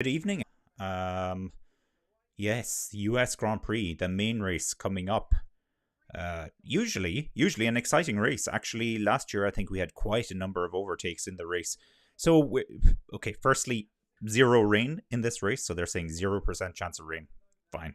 Good evening. Um, yes, US Grand Prix, the main race coming up. Usually an exciting race. Actually, last year I think we had quite a number of overtakes in the race. So, okay, firstly, zero rain in this race. So they're saying 0% chance of rain. Fine.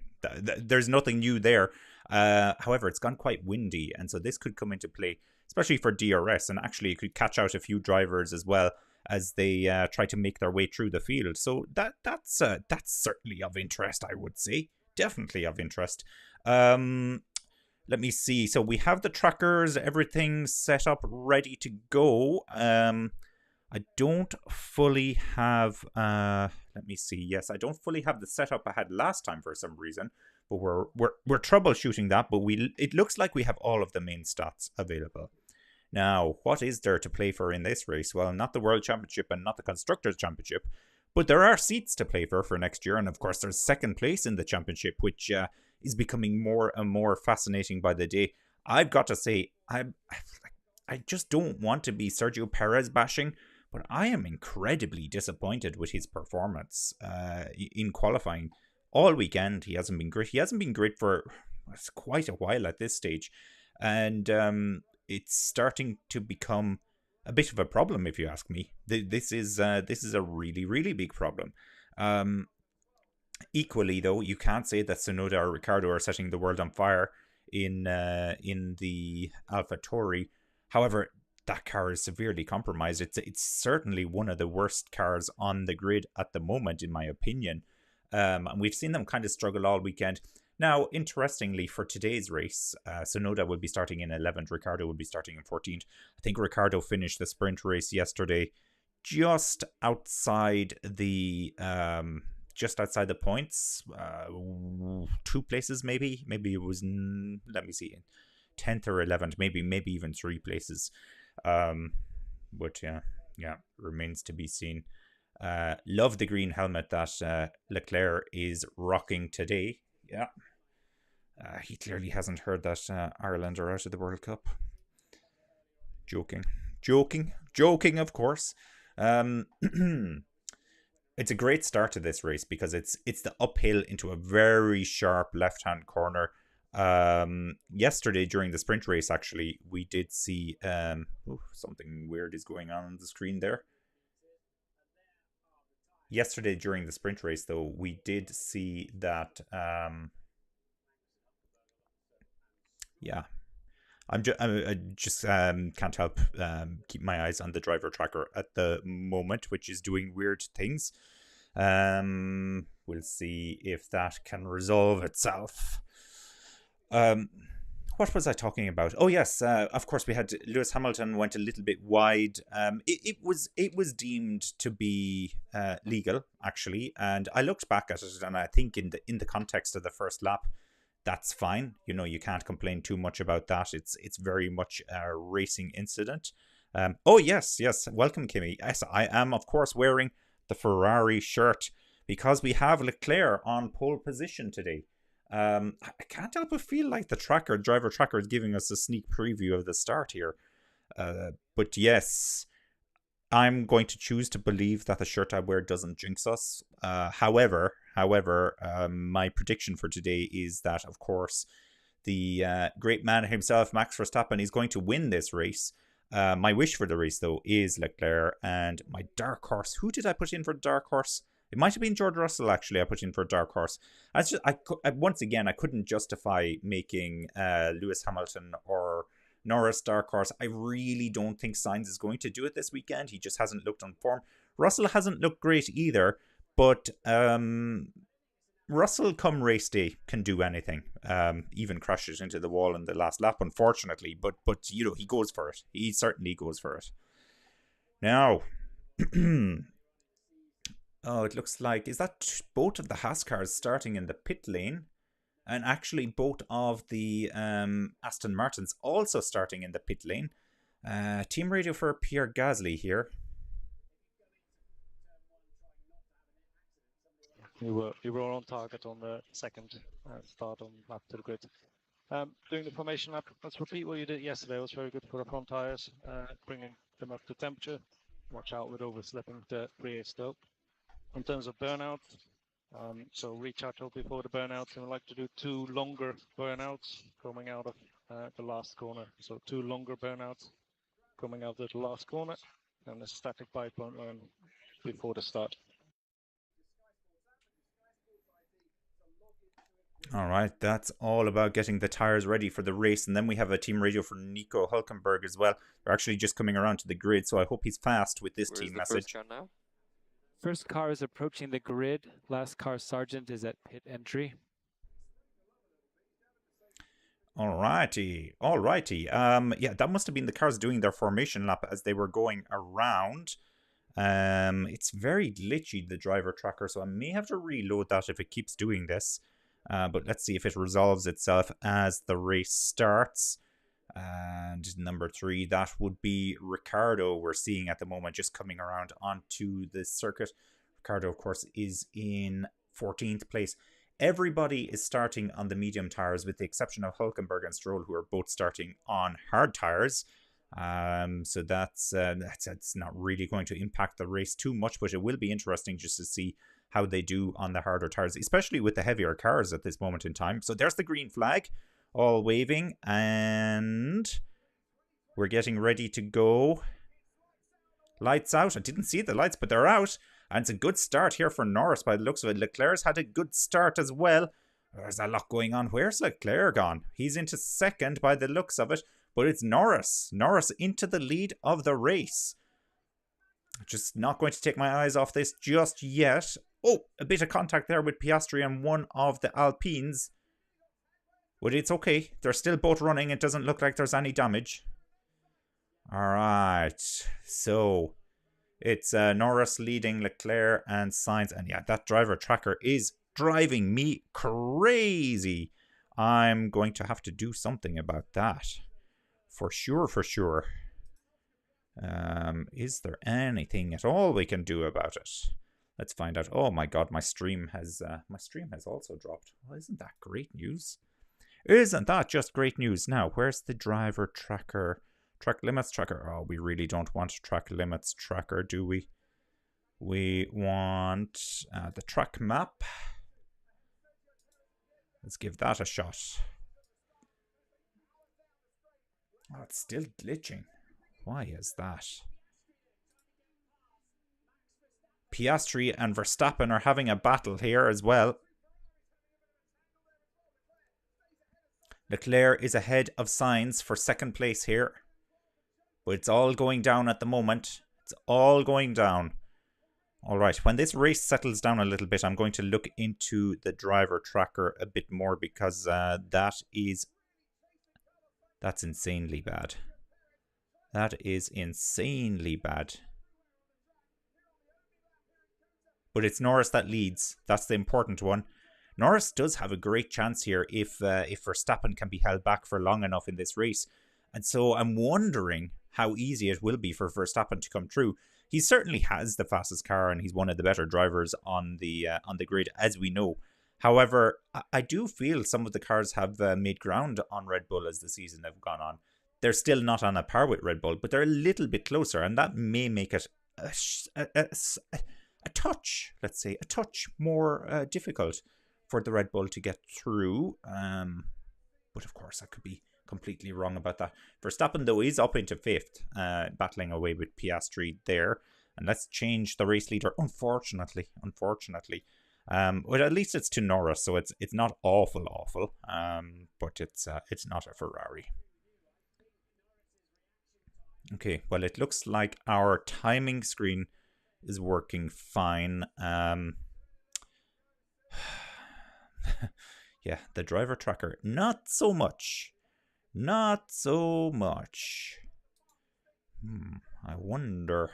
There's nothing new there. However, it's gone quite windy, and so this could come into play, especially for DRS, and actually it could catch out a few drivers as well as they try to make their way through the field. So that's certainly of interest, I would say. Definitely of interest. Um, Let me see. So we have the trackers, everything set up, ready to go. I don't fully have. Let me see. Yes, I don't fully have the setup I had last time for some reason, but we're troubleshooting that. But it looks like we have all of the main stats available. Now, what is there to play for in this race? Well, not the World Championship and not the Constructors' Championship, but there are seats to play for next year. And of course, there's second place in the championship, which is becoming more and more fascinating by the day. I've got to say, I just don't want to be Sergio Perez bashing, but I am incredibly disappointed with his performance in qualifying all weekend. He hasn't been great. He hasn't been great for quite a while at this stage, and it's starting to become a bit of a problem, if you ask me. This is a really big problem. Um, Equally, though, you can't say that Sonoda or Ricardo are setting the world on fire in the AlphaTauri. However, that car is severely compromised. It's certainly one of the worst cars on the grid at the moment, in my opinion. And we've seen them kind of struggle all weekend. Now, interestingly, for today's race, Sonoda will be starting in 11th, Ricardo will be starting in 14th. I think Ricardo finished the sprint race yesterday just outside the points, two places maybe it was, let me see, 10th or 11th, maybe even three places. But yeah, remains to be seen. Love the green helmet that Leclerc is rocking today. Yeah, he clearly hasn't heard that Ireland are out of the World Cup. Joking, of course. Um, it's a great start to this race because it's the uphill into a very sharp left hand corner. Yesterday during the sprint race, actually, we did see something weird is going on the screen there. Yesterday during the sprint race, though, we did see that. Yeah, I just can't help keep my eyes on the driver tracker at the moment, which is doing weird things. We'll see if that can resolve itself. Um, what was I talking about? Oh yes, of course we had Lewis Hamilton went a little bit wide. It was deemed to be legal actually, and I looked back at it, and I think in the context of the first lap, that's fine. You can't complain too much about that. It's very much a racing incident. Oh yes, welcome, Kimmy. Yes, I am of course wearing the Ferrari shirt because we have Leclerc on pole position today. I can't help but feel like the driver tracker is giving us a sneak preview of the start here. But yes, I'm going to choose to believe that the shirt I wear doesn't jinx us. However, my prediction for today is that, of course, the great man himself, Max Verstappen, is going to win this race. My wish for the race, though, is Leclerc, and my dark horse. Who did I put in for dark horse? It might have been George Russell. Actually, I put in for dark horse. Once again, I couldn't justify making Lewis Hamilton or Norris dark horse. I really don't think Sainz is going to do it this weekend. He just hasn't looked on form. Russell hasn't looked great either, but Russell come race day can do anything. Even crashes into the wall in the last lap, unfortunately. But he goes for it. He certainly goes for it. Now, oh, it looks like, is that both of the Haas cars starting in the pit lane? And actually, both of the Aston Martins also starting in the pit lane. Team radio for Pierre Gasly here. You were on target on the second start on lap to the grid. Doing the formation lap, let's repeat what you did yesterday. It was very good for the front tires, bringing them up to temperature. Watch out with overslipping the Prix still. In terms of burnout, so recharge before the burnouts, and we like to do 2 longer burnouts coming out of the last corner. So 2 longer burnouts coming out of the last corner, and a static pipe on before the start. All right, that's all about getting the tires ready for the race. And then we have a team radio for Nico Hulkenberg as well. They're actually just coming around to the grid, so I hope he's fast with this team message. First car now? First car is approaching the grid. Last car, Sargent, is at pit entry. Alrighty. Yeah, that must have been the cars doing their formation lap as they were going around. It's very glitchy, the driver tracker, so I may have to reload that if it keeps doing this. But let's see if it resolves itself as the race starts. And number 3, that would be Ricardo, we're seeing at the moment just coming around onto the circuit. Ricardo, of course, is in 14th place. Everybody is starting on the medium tires with the exception of Hulkenberg and Stroll, who are both starting on hard tires. So that's not really going to impact the race too much, but it will be interesting just to see how they do on the harder tires, especially with the heavier cars at this moment in time. So there's the green flag, all waving, and we're getting ready to go. Lights out. I didn't see the lights, but they're out. And it's a good start here for Norris by the looks of it. Leclerc's had a good start as well. There's a lot going on. Where's Leclerc gone? He's into second by the looks of it, but it's Norris. Norris into the lead of the race. Just not going to take my eyes off this just yet. Oh, a bit of contact there with Piastri and one of the Alpines. But it's okay. They're still both running. It doesn't look like there's any damage. Alright. So it's Norris leading Leclerc and Sainz. And yeah, that driver tracker is driving me crazy. I'm going to have to do something about that. For sure. Is there anything at all we can do about it? Let's find out. Oh my god, my stream has also dropped. Well, isn't that great news? Isn't that just great news? Now, where's the driver tracker? Track limits tracker. Oh, we really don't want track limits tracker, do we? We want the track map. Let's give that a shot. Oh, it's still glitching. Why is that? Piastri and Verstappen are having a battle here as well. Leclerc is ahead of Sainz for second place here. But it's all going down at the moment. It's all going down. Alright, when this race settles down a little bit, I'm going to look into the driver tracker a bit more because that's insanely bad. That is insanely bad. But it's Norris that leads. That's the important one. Norris does have a great chance here if Verstappen can be held back for long enough in this race. And so I'm wondering how easy it will be for Verstappen to come through. He certainly has the fastest car and he's one of the better drivers on the grid, as we know. However, I do feel some of the cars have made ground on Red Bull as the season have gone on. They're still not on a par with Red Bull, but they're a little bit closer, and that may make it a touch, let's say, a touch more difficult for the Red Bull to get through. But of course, I could be completely wrong about that. Verstappen, though, is up into 5th, battling away with Piastri there. And let's change the race leader, unfortunately. Well, at least it's to Norris, so it's not awful. But it's not a Ferrari. Okay, well, it looks like our timing screen is working fine. Yeah, the driver tracker, not so much. I wonder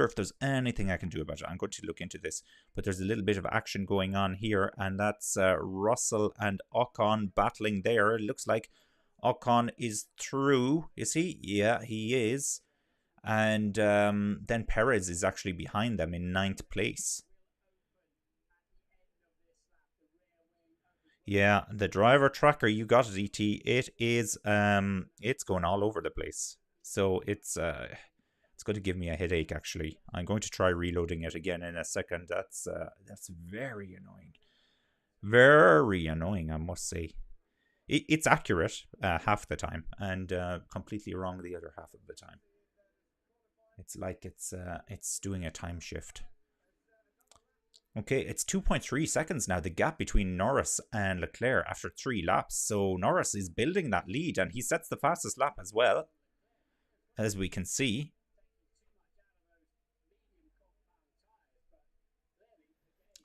if there's anything I can do about it. I'm going to look into this, but there's a little bit of action going on here, and that's Russell and Ocon battling there. It looks like Ocon is through. Is he? Yeah, he is. And then Perez is actually behind them in 9th place. Yeah, the driver tracker, you got it, ET. It is it's going all over the place. So it's going to give me a headache, actually. I'm going to try reloading it again in a second. That's very annoying. Very annoying, I must say. It's accurate half the time and completely wrong the other half of the time. It's like it's doing a time shift. Okay, it's 2.3 seconds now, the gap between Norris and Leclerc after 3 laps. So Norris is building that lead, and he sets the fastest lap as well, as we can see.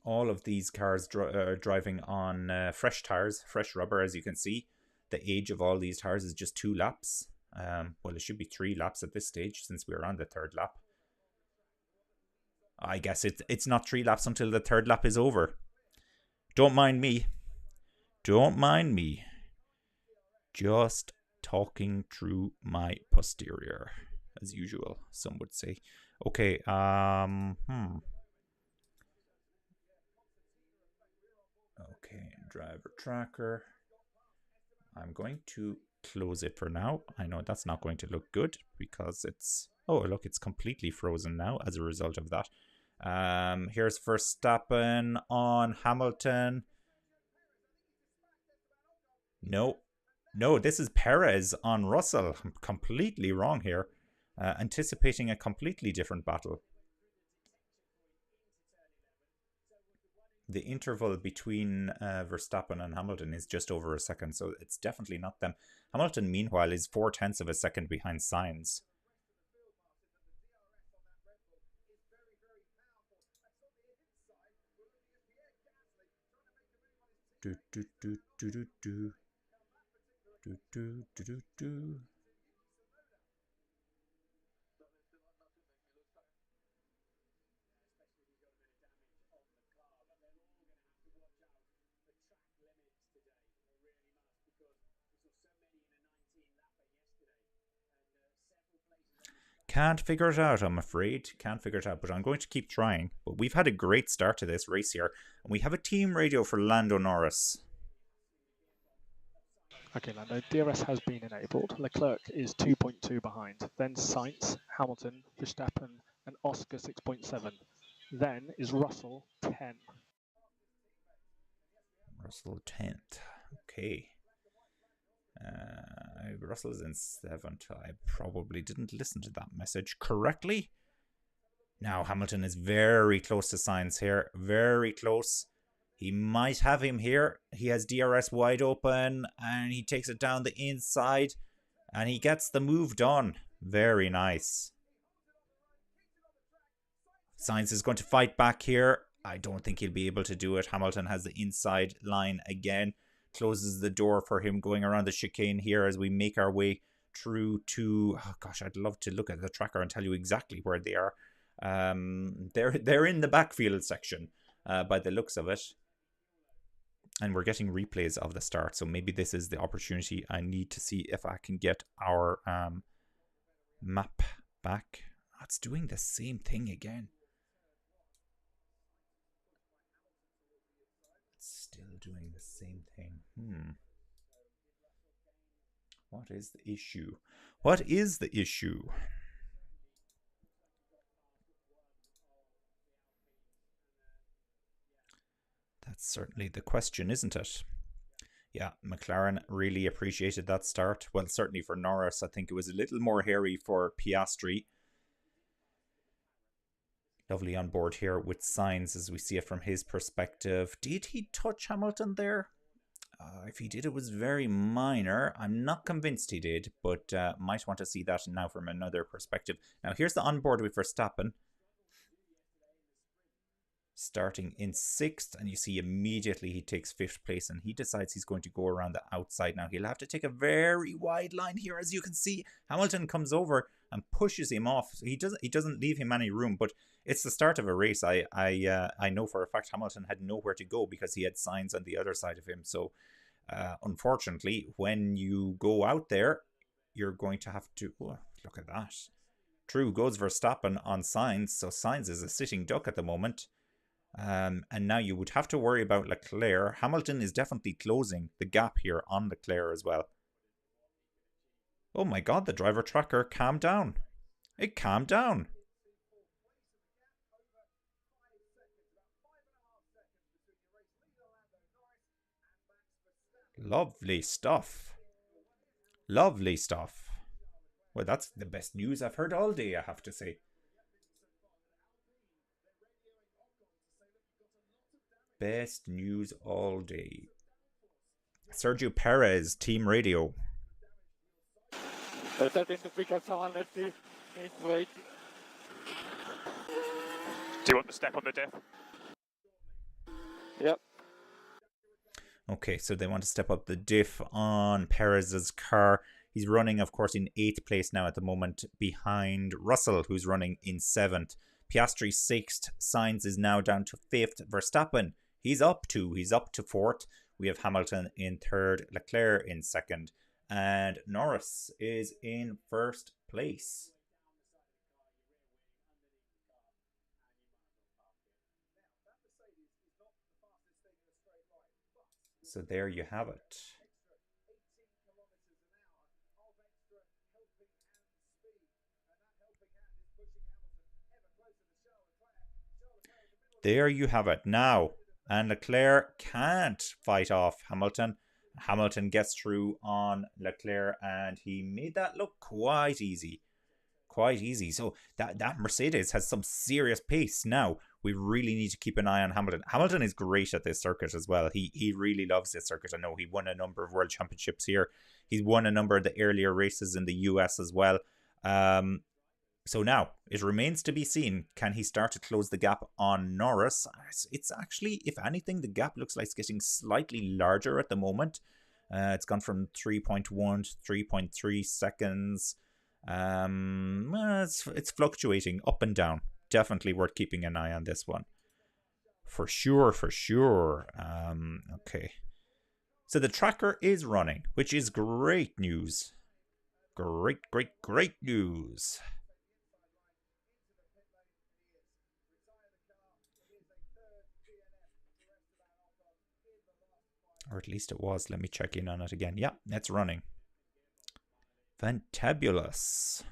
All of these cars driving on fresh tires, fresh rubber, as you can see. The age of all these tires is just 2 laps. Well, it should be 3 laps at this stage since we're on the 3rd lap. I guess it's not 3 laps until the 3rd lap is over. Don't mind me. Don't mind me. Just talking through my posterior, as usual, some would say. Okay, Okay, driver tracker. I'm going to close it for now. I know that's not going to look good because it's... Oh, look, it's completely frozen now as a result of that. Here's Verstappen on Hamilton. No, this is Perez on Russell. I'm completely wrong here. Anticipating a completely different battle. The interval between Verstappen and Hamilton is just over a second, so it's definitely not them. Hamilton, meanwhile, is 0.4 of a second behind Sainz. Can't figure it out, I'm afraid. Can't figure it out, but I'm going to keep trying. But we've had a great start to this race here, and we have a team radio for Lando Norris. Okay, Lando, DRS has been enabled. Leclerc is 2.2 behind. Then Sainz, Hamilton, Verstappen, and Oscar 6.7. Then is Russell 10. Russell 10th. Okay. Russell's in 7th. I probably didn't listen to that message correctly. Now Hamilton is very close to Sainz here. Very close. He might have him here. He has DRS wide open and he takes it down the inside and he gets the move done. Very nice. Sainz is going to fight back here. I don't think he'll be able to do it. Hamilton has the inside line again. Closes the door for him going around the chicane here as we make our way through to... Oh gosh, I'd love to look at the tracker and tell you exactly where they are. They're in the backfield section by the looks of it. And we're getting replays of the start. So maybe this is the opportunity. I need to see if I can get our map back. Oh, it's doing the same thing again. Still doing the same thing. What is the issue? What is the issue? That's certainly the question, isn't it? Yeah, McLaren really appreciated that start. Well, certainly for Norris, I think it was a little more hairy for Piastri. Lovely on board here with Sainz as we see it from his perspective. Did he touch Hamilton there? If he did, it was very minor. I'm not convinced he did, but might want to see that now from another perspective. Now here's the onboard with Verstappen. Starting in 6th, and you see immediately he takes 5th place and he decides he's going to go around the outside. Now he'll have to take a very wide line here. As you can see, Hamilton comes over and pushes him off. So he doesn't leave him any room, but it's the start of a race. I know for a fact Hamilton had nowhere to go because he had Sainz on the other side of him. So unfortunately, when you go out there, you're going to have to... Oh, look at that. Through goes Verstappen on Sainz. So Sainz is a sitting duck at the moment. And now you would have to worry about Leclerc. Hamilton is definitely closing the gap here on Leclerc as well. Oh my god, the driver tracker, calm down. It calmed down. Lovely stuff. Lovely stuff. Well, that's the best news I've heard all day, I have to say. Best news all day. Sergio Perez, Team Radio. Let's see. Wait. Do you want the step on the diff? Yep. Okay, so they want to step up the diff on Perez's car. He's running, of course, in 8th place now at the moment, behind Russell, who's running in 7th. Piastri 6th. Sainz is now down to 5th. Verstappen, he's up to 4th. We have Hamilton in 3rd, Leclerc in 2nd, and Norris is in 1st place. So there you have it. There you have it. Now, and Leclerc can't fight off Hamilton. Hamilton gets through on Leclerc, and he made that look quite easy. Quite easy. So that Mercedes has some serious pace. Now, we really need to keep an eye on Hamilton. Hamilton is great at this circuit as well. He really loves this circuit. I know he won a number of world championships here. He's won a number of the earlier races in the US as well. So now, it remains to be seen. Can he start to close the gap on Norris? It's actually, if anything, the gap looks like it's getting slightly larger at the moment. It's gone from 3.1 to 3.3 seconds. It's fluctuating up and down. Definitely worth keeping an eye on this one. For sure. Okay. So the tracker is running, which is great news. Great news. Or at least it was. Let me check in on it again. Yeah, it's running. Fantabulous.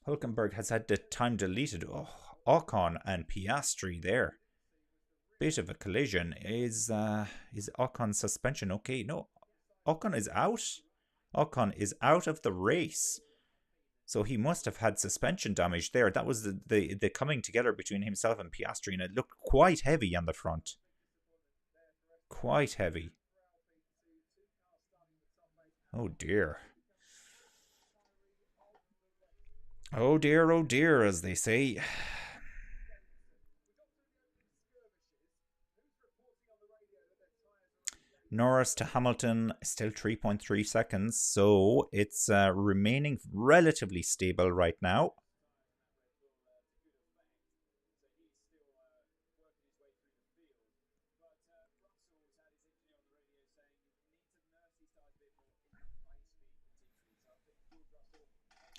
Hulkenberg has had the time deleted. Oh, Ocon and Piastri there. Bit of a collision. Is Ocon's suspension okay? No, Ocon is out. Ocon is out of the race. So he must have had suspension damage there. That was the coming together between himself and Piastri, and it looked quite heavy on the front. Quite heavy. Oh dear. Oh dear, as they say. Norris to Hamilton, still 3.3 seconds, so it's remaining relatively stable right now.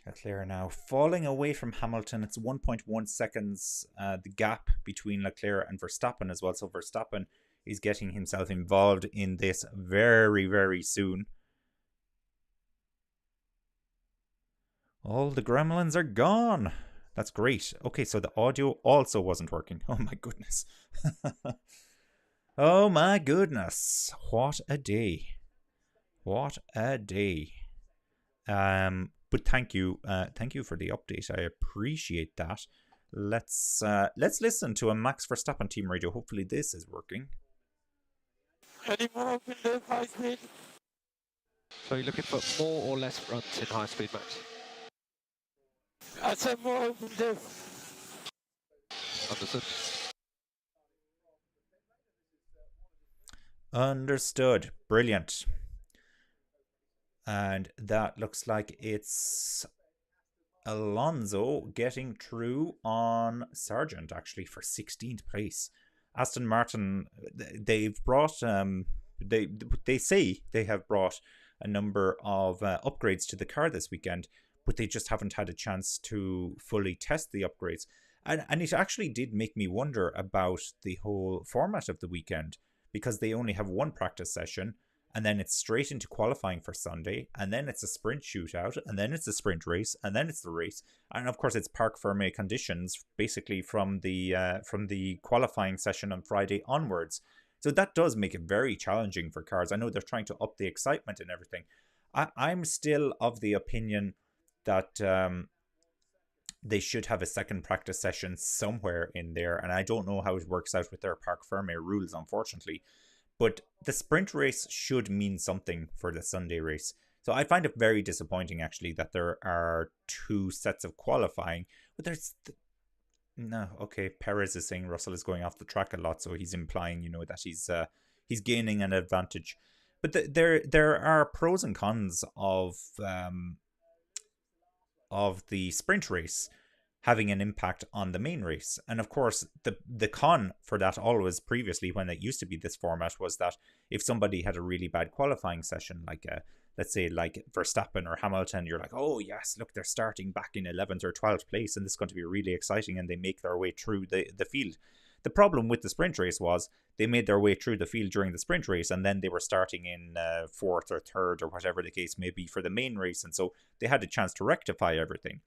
Leclerc now falling away from Hamilton. It's 1.1 seconds, the gap between Leclerc and Verstappen as well. So Verstappen is getting himself involved in this very soon. All the gremlins are gone. That's great. Okay, so the audio also wasn't working. Oh my goodness. Oh my goodness. What a day. What a day. But thank you for the update. I appreciate that. Let's listen to a Max Verstappen team radio. Hopefully this is working. Any more open diff, high speed? So you're looking for more or less runs in high speed, Max? I said more open diff. Understood. Understood. Brilliant. And that looks like it's Alonso getting through on Sargent, actually, for 16th place. Aston Martin, they've brought, they say they have brought a number of upgrades to the car this weekend, but they just haven't had a chance to fully test the upgrades. And it actually did make me wonder about the whole format of the weekend, because they only have one practice session, and then it's straight into qualifying for Sunday, and then it's a sprint shootout, and then it's a sprint race, and then it's the race, and of course it's parc fermé conditions basically from the qualifying session on Friday onwards. So that does make it very challenging for cars. I know they're trying to up the excitement and everything. I'm still of the opinion that they should have a second practice session somewhere in there, and I don't know how it works out with their parc fermé rules, unfortunately. But the sprint race should mean something for the Sunday race. So I find it very disappointing, actually, that there are 2 sets of qualifying. But there's... No, okay, Perez is saying Russell is going off the track a lot, so he's implying, that he's gaining an advantage. But there are pros and cons of the sprint race having an impact on the main race. And of course, the con for that always previously, when it used to be this format, was that if somebody had a really bad qualifying session, like let's say like Verstappen or Hamilton, you're like, oh yes, look, they're starting back in 11th or 12th place, and this is going to be really exciting, and they make their way through the field. The problem with the sprint race was they made their way through the field during the sprint race, and then they were starting in 4th or 3rd or whatever the case may be for the main race, and so they had a chance to rectify everything.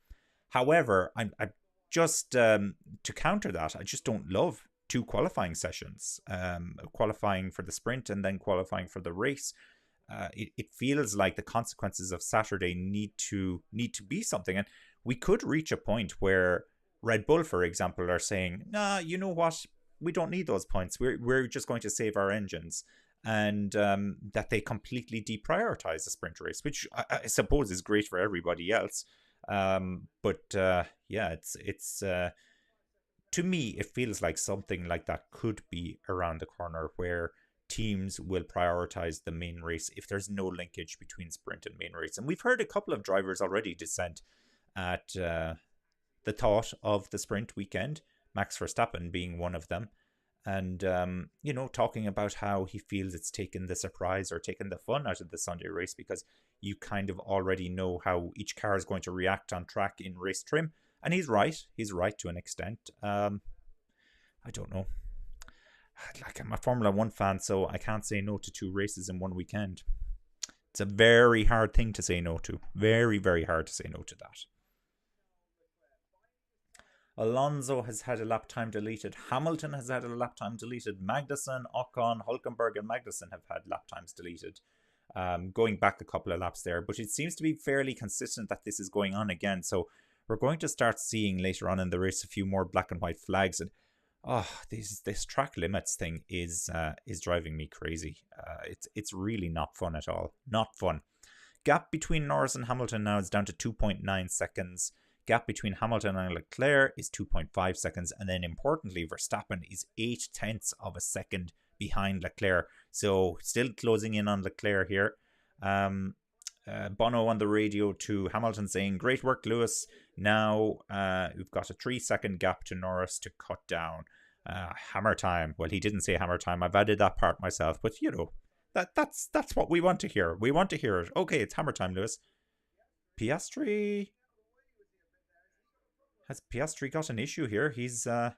However, I just to counter that, I just don't love 2 qualifying sessions, qualifying for the sprint and then qualifying for the race. It feels like the consequences of Saturday need to be something, and we could reach a point where Red Bull, for example, are saying, nah, you know what, we don't need those points, we're just going to save our engines, and that they completely deprioritize the sprint race, which I suppose is great for everybody else. But yeah, it's to me, it feels like something like that could be around the corner, where teams will prioritize the main race if there's no linkage between sprint and main race. And we've heard a couple of drivers already dissent at the thought of the sprint weekend, Max Verstappen being one of them, and talking about how he feels it's taken the surprise or taken the fun out of the Sunday race, because you kind of already know how each car is going to react on track in race trim. And he's right to an extent. I don't know, like, I'm a Formula 1 fan, so I can't say no to 2 races in one weekend. It's a very hard thing to say no to, very, very hard to say no to that. Alonso has had a lap time deleted. Hamilton has had a lap time deleted. Magnussen, Ocon, Hülkenberg and Magnussen have had lap times deleted. Going back a couple of laps there. But it seems to be fairly consistent that this is going on again. So we're going to start seeing later on in the race a few more black and white flags. And this track limits thing is driving me crazy. It's really not fun at all. Not fun. Gap between Norris and Hamilton now is down to 2.9 seconds. Gap between Hamilton and Leclerc is 2.5 seconds. And then importantly, Verstappen is 0.8 of a second behind Leclerc. So still closing in on Leclerc here. Bono on the radio to Hamilton saying, great work, Lewis. Now we've got a 3-second gap to Norris to cut down. Hammer time. Well, he didn't say hammer time. I've added that part myself. But, that's what we want to hear. We want to hear it. Okay, it's hammer time, Lewis. Piastri... Has Piastri got an issue here? He's got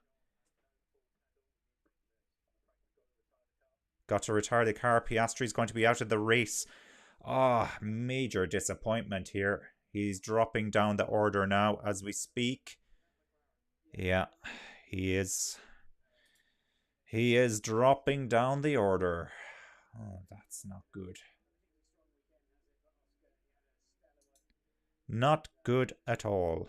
to retire the car. Piastri's going to be out of the race. Major disappointment here. He's dropping down the order now as we speak. Yeah, he is. He is dropping down the order. Oh, that's not good. Not good at all.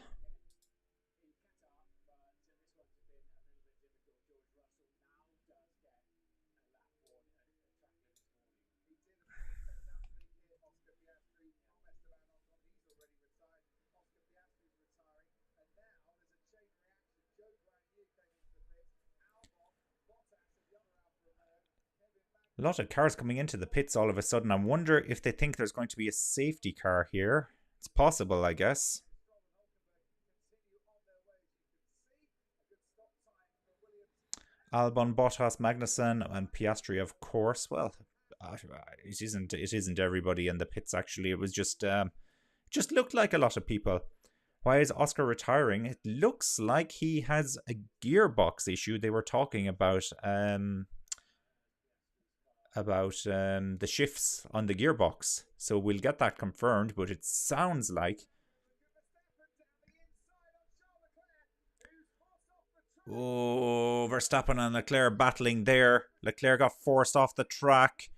A lot of cars coming into the pits all of a sudden. I wonder if they think there's going to be a safety car here. It's possible, I guess. Albon, Bottas, Magnussen and Piastri, of course. Well, it isn't everybody in the pits, actually. It was just looked like a lot of people. Why is Oscar retiring? It looks like he has a gearbox issue. They were talking about the shifts on the gearbox. So we'll get that confirmed, but it sounds like... Oh, Verstappen and Leclerc battling there. Leclerc got forced off the track.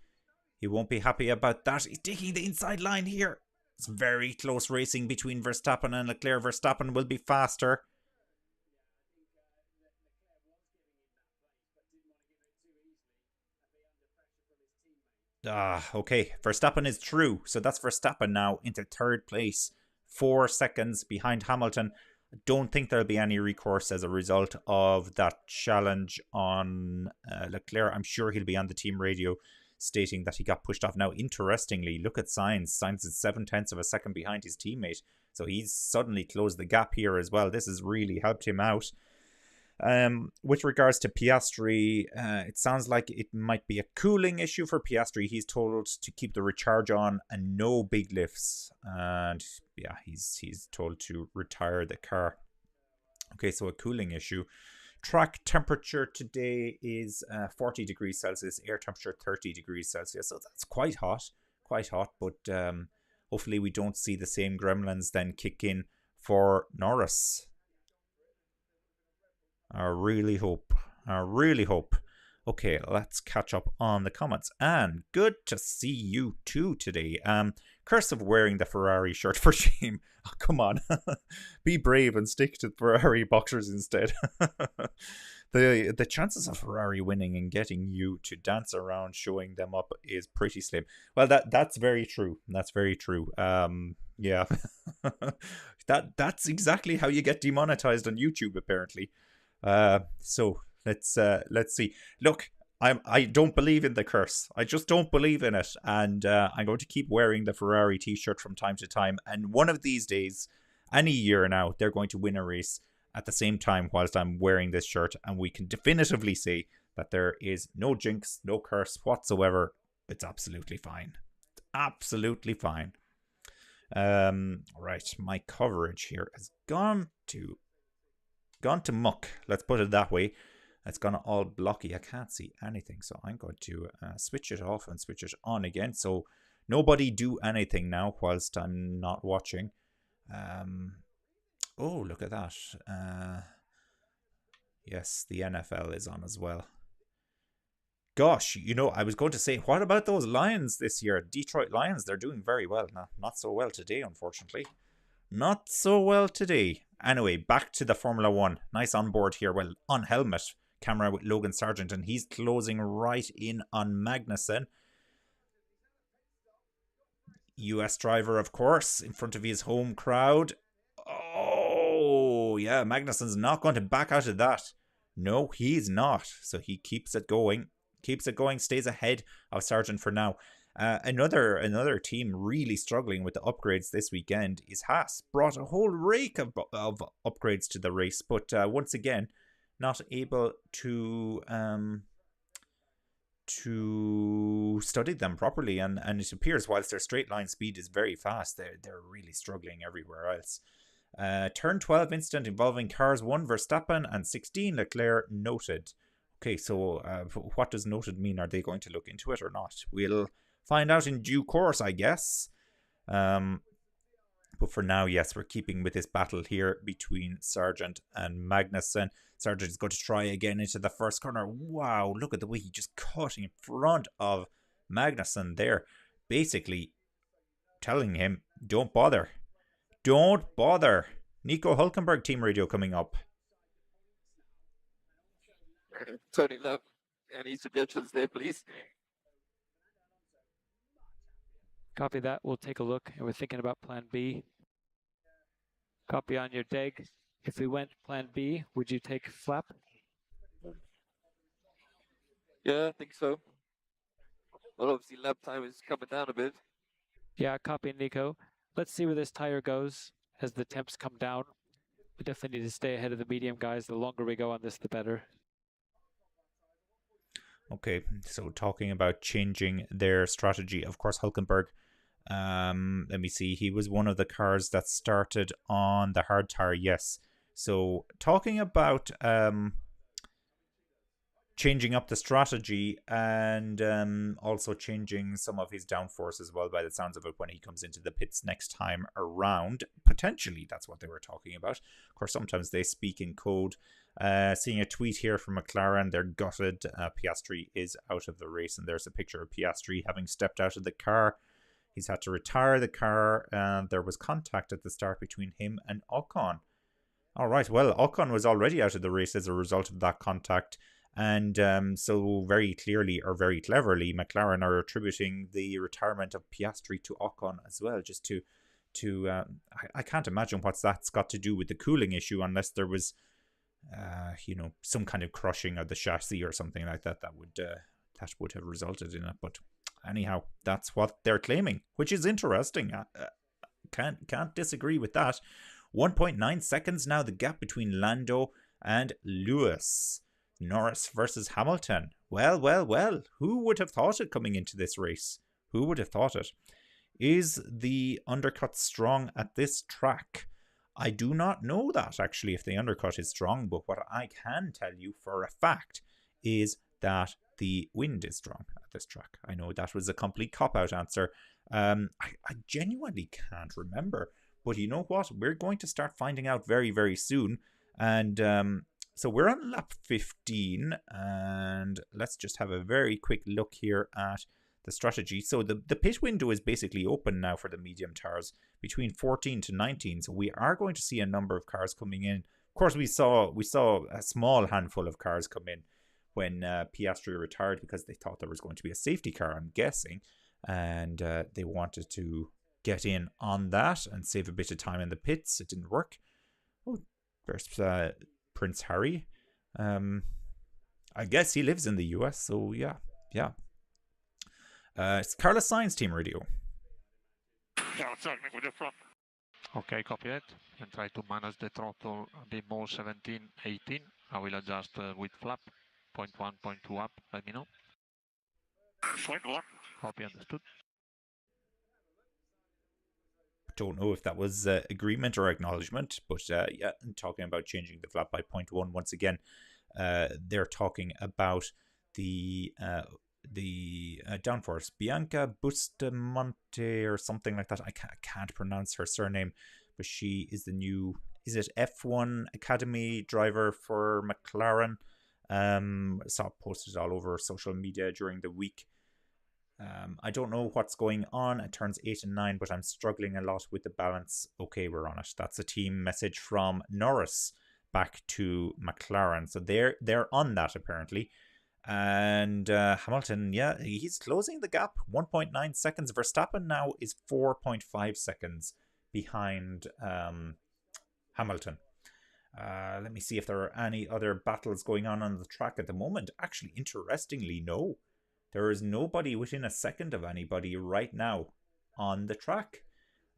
He won't be happy about that. He's taking the inside line here. It's very close racing between Verstappen and Leclerc. Verstappen will be faster. Okay. Verstappen is through. So that's Verstappen now into third place. 4 seconds behind Hamilton. I don't think there'll be any recourse as a result of that challenge on Leclerc. I'm sure he'll be on the team radio stating that he got pushed off. Now, interestingly, look at Sainz. Sainz is 0.7 of a second behind his teammate. So he's suddenly closed the gap here as well. This has really helped him out. With regards to Piastri, it sounds like it might be a cooling issue for Piastri. He's told to keep the recharge on and no big lifts. And yeah, he's told to retire the car. Okay, so a cooling issue. Track temperature today is 40 degrees Celsius, air temperature 30 degrees Celsius. So that's quite hot, but hopefully we don't see the same gremlins then kick in for Norris. I really hope. Okay, let's catch up on the comments. And good to see you too today. Curse of wearing the Ferrari shirt, for shame. Oh, come on. Be brave and stick to Ferrari boxers instead. The chances of Ferrari winning and getting you to dance around showing them up is pretty slim. Well, that's very true. That's very true. Yeah. That's exactly how you get demonetized on YouTube, apparently. So let's see. Look, I don't believe in the curse. I just don't believe in it, and I'm going to keep wearing the Ferrari t-shirt from time to time. And one of these days, any year now, they're going to win a race at the same time whilst I'm wearing this shirt, and we can definitively say that there is no jinx, no curse whatsoever. It's absolutely fine. Absolutely fine. Right, my coverage here has gone to muck. Let's put it that way. It's gone all blocky. I can't see anything, so I'm going to switch it off and switch it on again. So nobody do anything now whilst I'm not watching. Oh, look at that. Yes, the NFL is on as well. Gosh, I was going to say, what about those Lions this year? Detroit Lions, they're doing very well. Not so well today, unfortunately. Not so well today. Anyway, back to the Formula 1. Nice on board here. Well, on helmet camera with Logan Sargent, and he's closing right in on Magnussen. US driver, of course, in front of his home crowd. Oh, yeah, Magnussen's not going to back out of that. No, he's not. So he keeps it going, stays ahead of Sargent for now. Another team really struggling with the upgrades this weekend is Haas. Brought a whole rake of upgrades to the race, but once again, not able to study them properly. And it appears whilst their straight line speed is very fast, they're really struggling everywhere else. Turn 12 incident involving cars 1 Verstappen and 16 Leclerc noted. Okay, so what does noted mean? Are they going to look into it or not? We'll find out in due course, I guess. But for now, yes, we're keeping with this battle here between Sargent and Magnussen. Sargent is going to try again into the first corner. Wow, look at the way he just cut in front of Magnussen there. Basically telling him, don't bother. Don't bother. Nico Hulkenberg team radio coming up. Tony Love, any suggestions there, please? Copy that. We'll take a look, and we're thinking about Plan B. Copy on your DEG. If we went Plan B, would you take flap? Yeah, I think so. Well, obviously lap time is coming down a bit. Yeah, copy, Nico. Let's see where this tire goes as the temps come down. We definitely need to stay ahead of the medium guys. The longer we go on this, the better. Okay, so talking about changing their strategy, of course, Hulkenberg, let me see, he was one of the cars that started on the hard tire, yes. So talking about changing up the strategy and also changing some of his downforce as well, by the sounds of it, when he comes into the pits next time around. Potentially, that's what they were talking about. Of course, sometimes they speak in code. Seeing a tweet here from McLaren, they're gutted. Piastri is out of the race, and there's a picture of Piastri having stepped out of the car. He's had to retire the car, and there was contact at the start between him and Ocon. All right, well, Ocon was already out of the race as a result of that contact. And so very clearly, or very cleverly, McLaren are attributing the retirement of Piastri to Ocon as well, just to I can't imagine what that's got to do with the cooling issue, unless there was, some kind of crushing of the chassis or something like that that would have resulted in it. But anyhow, that's what they're claiming, which is interesting. Can't disagree with that. 1.9 seconds now, the gap between Lando and Lewis. Norris versus Hamilton. Well. Who would have thought it coming into this race? Who would have thought it? Is the undercut strong at this track? I do not know that, actually, if the undercut is strong, but what I can tell you for a fact is that the wind is strong at this track. I know that was a complete cop-out answer. I genuinely can't remember. But you know what? We're going to start finding out very, very soon. And so we're on lap 15, and let's just have a very quick look here at the strategy. So the pit window is basically open now for the medium tires between 14 to 19. So we are going to see a number of cars coming in. Of course, we saw a small handful of cars come in when Piastri retired, because they thought there was going to be a safety car, I'm guessing, and they wanted to get in on that and save a bit of time in the pits. It didn't work. Oh, there's Prince Harry. I guess he lives in the US, so yeah. It's Carlos Sainz Team Radio. Yeah, certainly with the front. Okay, copy that. And try to manage the throttle a bit more 17, 18. I will adjust with flap. 0.1, 0.2 up. Let me know. 0.1. Copy, understood. Don't know if that was agreement or acknowledgement, but yeah, talking about changing the flap by 0.1 once again. They're talking about the downforce. Bianca Bustamante or something like that. I can't pronounce her surname, but she is the new, is it F1 Academy driver for McLaren? Saw it posted all over social media during the week. I don't know what's going on. It turns 8 and 9, but I'm struggling a lot with the balance. Okay, we're on it. That's a team message from Norris back to McLaren. So they're on that apparently. And Hamilton, yeah, he's closing the gap. 1.9 seconds. Verstappen now is 4.5 seconds behind Hamilton. Let me see if there are any other battles going on the track at the moment. Actually, interestingly, no. There is nobody within a second of anybody right now on the track.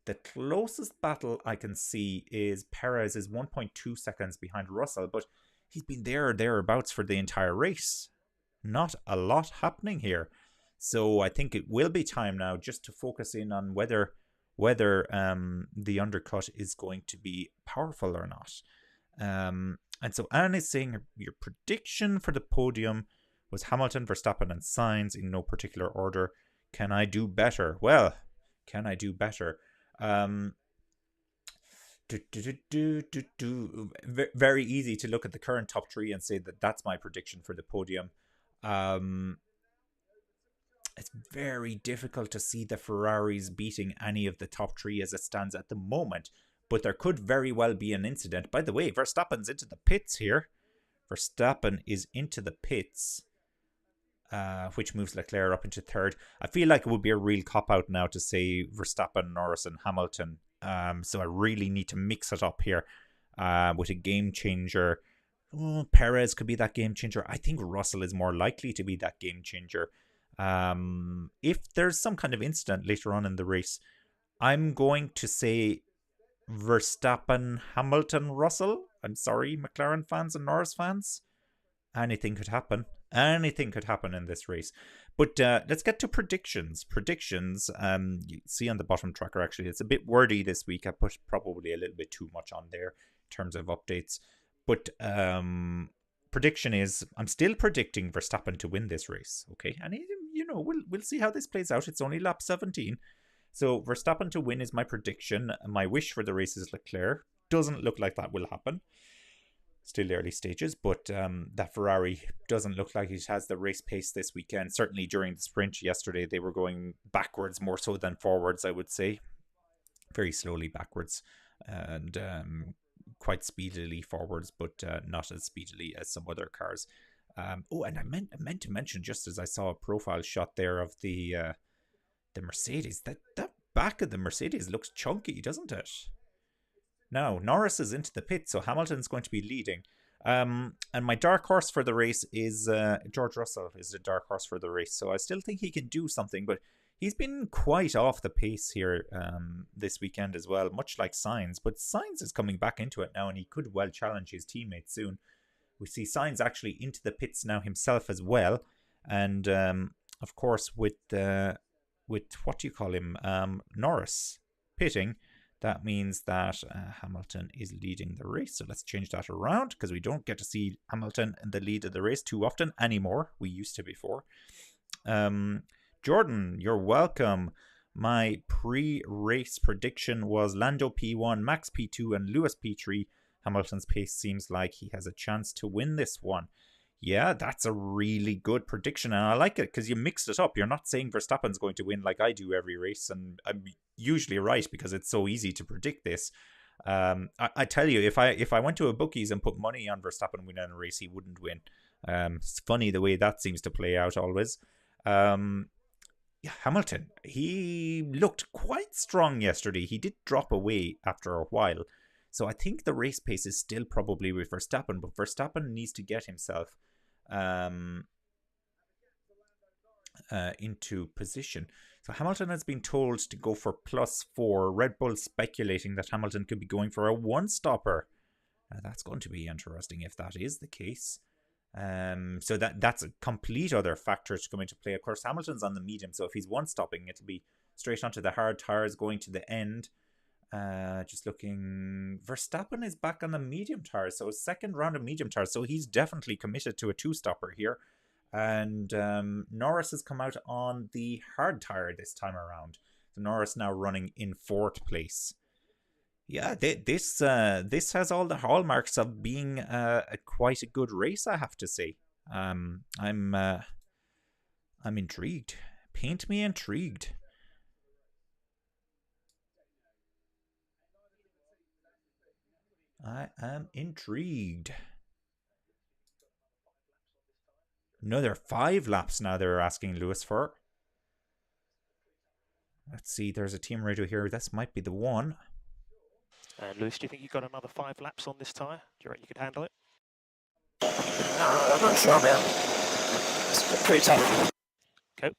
The closest battle I can see is Perez is 1.2 seconds behind Russell, but he's been there or thereabouts for the entire race. Not a lot happening here. So I think it will be time now just to focus in on whether the undercut is going to be powerful or not. And so Anne is saying your prediction for the podium was Hamilton, Verstappen and Sainz in no particular order. Can I do better? Well, can I do better? Very easy to look at the current top three and say that that's my prediction for the podium. It's very difficult to see the Ferraris beating any of the top three as it stands at the moment. But there could very well be an incident. By the way, Verstappen's into the pits here. Verstappen is into the pits. Which moves Leclerc up into third. I feel like it would be a real cop-out now to say Verstappen, Norris and Hamilton. So I really need to mix it up here with a game changer. Perez could be that game changer. I think Russell is more likely to be that game changer. If there's some kind of incident later on in the race, I'm going to say Verstappen, Hamilton, Russell. I'm sorry, McLaren fans and Norris fans. Anything could happen. Anything could happen in this race. But let's get to predictions. Predictions, you see on the bottom tracker, actually, it's a bit wordy this week. I put probably a little bit too much on there in terms of updates. But prediction is I'm still predicting Verstappen to win this race. Okay, and we'll see how this plays out. It's only lap 17, so Verstappen to win is my prediction. My wish for the race is Leclerc. Doesn't look like that will happen. Still early stages, but that Ferrari doesn't look like it has the race pace this weekend. Certainly during the sprint yesterday, they were going backwards more so than forwards, I would say. Very slowly backwards and quite speedily forwards, but not as speedily as some other cars. And I meant to mention, just as I saw a profile shot there of the Mercedes, that back of the Mercedes looks chunky, doesn't it? Now, Norris is into the pit, so Hamilton's going to be leading. And my dark horse for the race is George Russell is the dark horse for the race. So I still think he can do something, but he's been quite off the pace here this weekend as well, much like Sainz. But Sainz is coming back into it now, and he could well challenge his teammates soon. We see Sainz actually into the pits now himself as well. And, of course, with what do you call him? Norris pitting. That means that Hamilton is leading the race. So let's change that around because we don't get to see Hamilton in the lead of the race too often anymore. We used to before. Jordan, you're welcome. My pre-race prediction was Lando P1, Max P2 and Lewis P3. Hamilton's pace seems like he has a chance to win this one. Yeah, that's a really good prediction, and I like it because you mixed it up. You're not saying Verstappen's going to win like I do every race, and I'm usually right because it's so easy to predict this. I tell you, if I went to a bookies and put money on Verstappen winning a race, he wouldn't win. It's funny the way that seems to play out always. Hamilton, he looked quite strong yesterday. He did drop away after a while. So I think the race pace is still probably with Verstappen, but Verstappen needs to get himself into position. So Hamilton has been told to go for +4. Red Bull speculating that Hamilton could be going for a one-stopper. That's going to be interesting if that is the case. So that's a complete other factor to come into play. Of course, Hamilton's on the medium, so if he's one-stopping, it'll be straight onto the hard tyres going to the end. Just looking, Verstappen is back on the medium tires, so his second round of medium tires, so he's definitely committed to a two-stopper here. And Norris has come out on the hard tire this time around, so Norris now running in 4th place. Yeah, this has all the hallmarks of being quite a good race, I have to say. I'm intrigued. Paint me intrigued. I am intrigued. Another 5 laps now they're asking Lewis for. Let's see, there's a team radio here. This might be the one. Lewis, do you think you've got another 5 laps on this tyre? Do you reckon you could handle it? I'm not sure, man. It's pretty tough. Okay.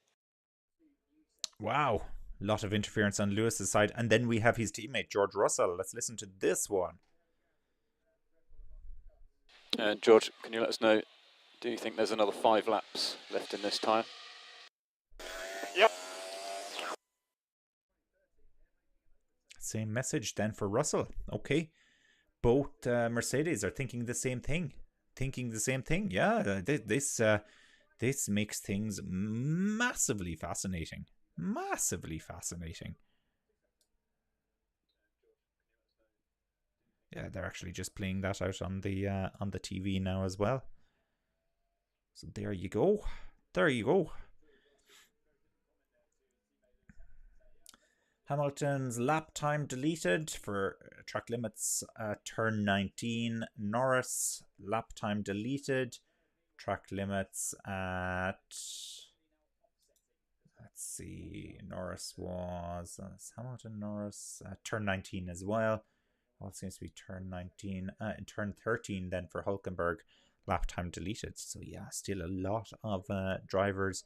Wow. A lot of interference on Lewis's side. And then we have his teammate, George Russell. Let's listen to this one. George, can you let us know, do you think there's another 5 laps left in this tyre? Yep. Same message then for Russell. Okay. Both Mercedes are thinking the same thing. Yeah, this makes things massively fascinating. Yeah, they're actually just playing that out on the TV now as well. So there you go. Hamilton's lap time deleted for track limits turn 19. Norris lap time deleted. Track limits at, let's see, Norris was Hamilton, Norris turn 19 as well. Well, it seems to be turn 19, turn 13 then for Hülkenberg, lap time deleted. So yeah, still a lot of drivers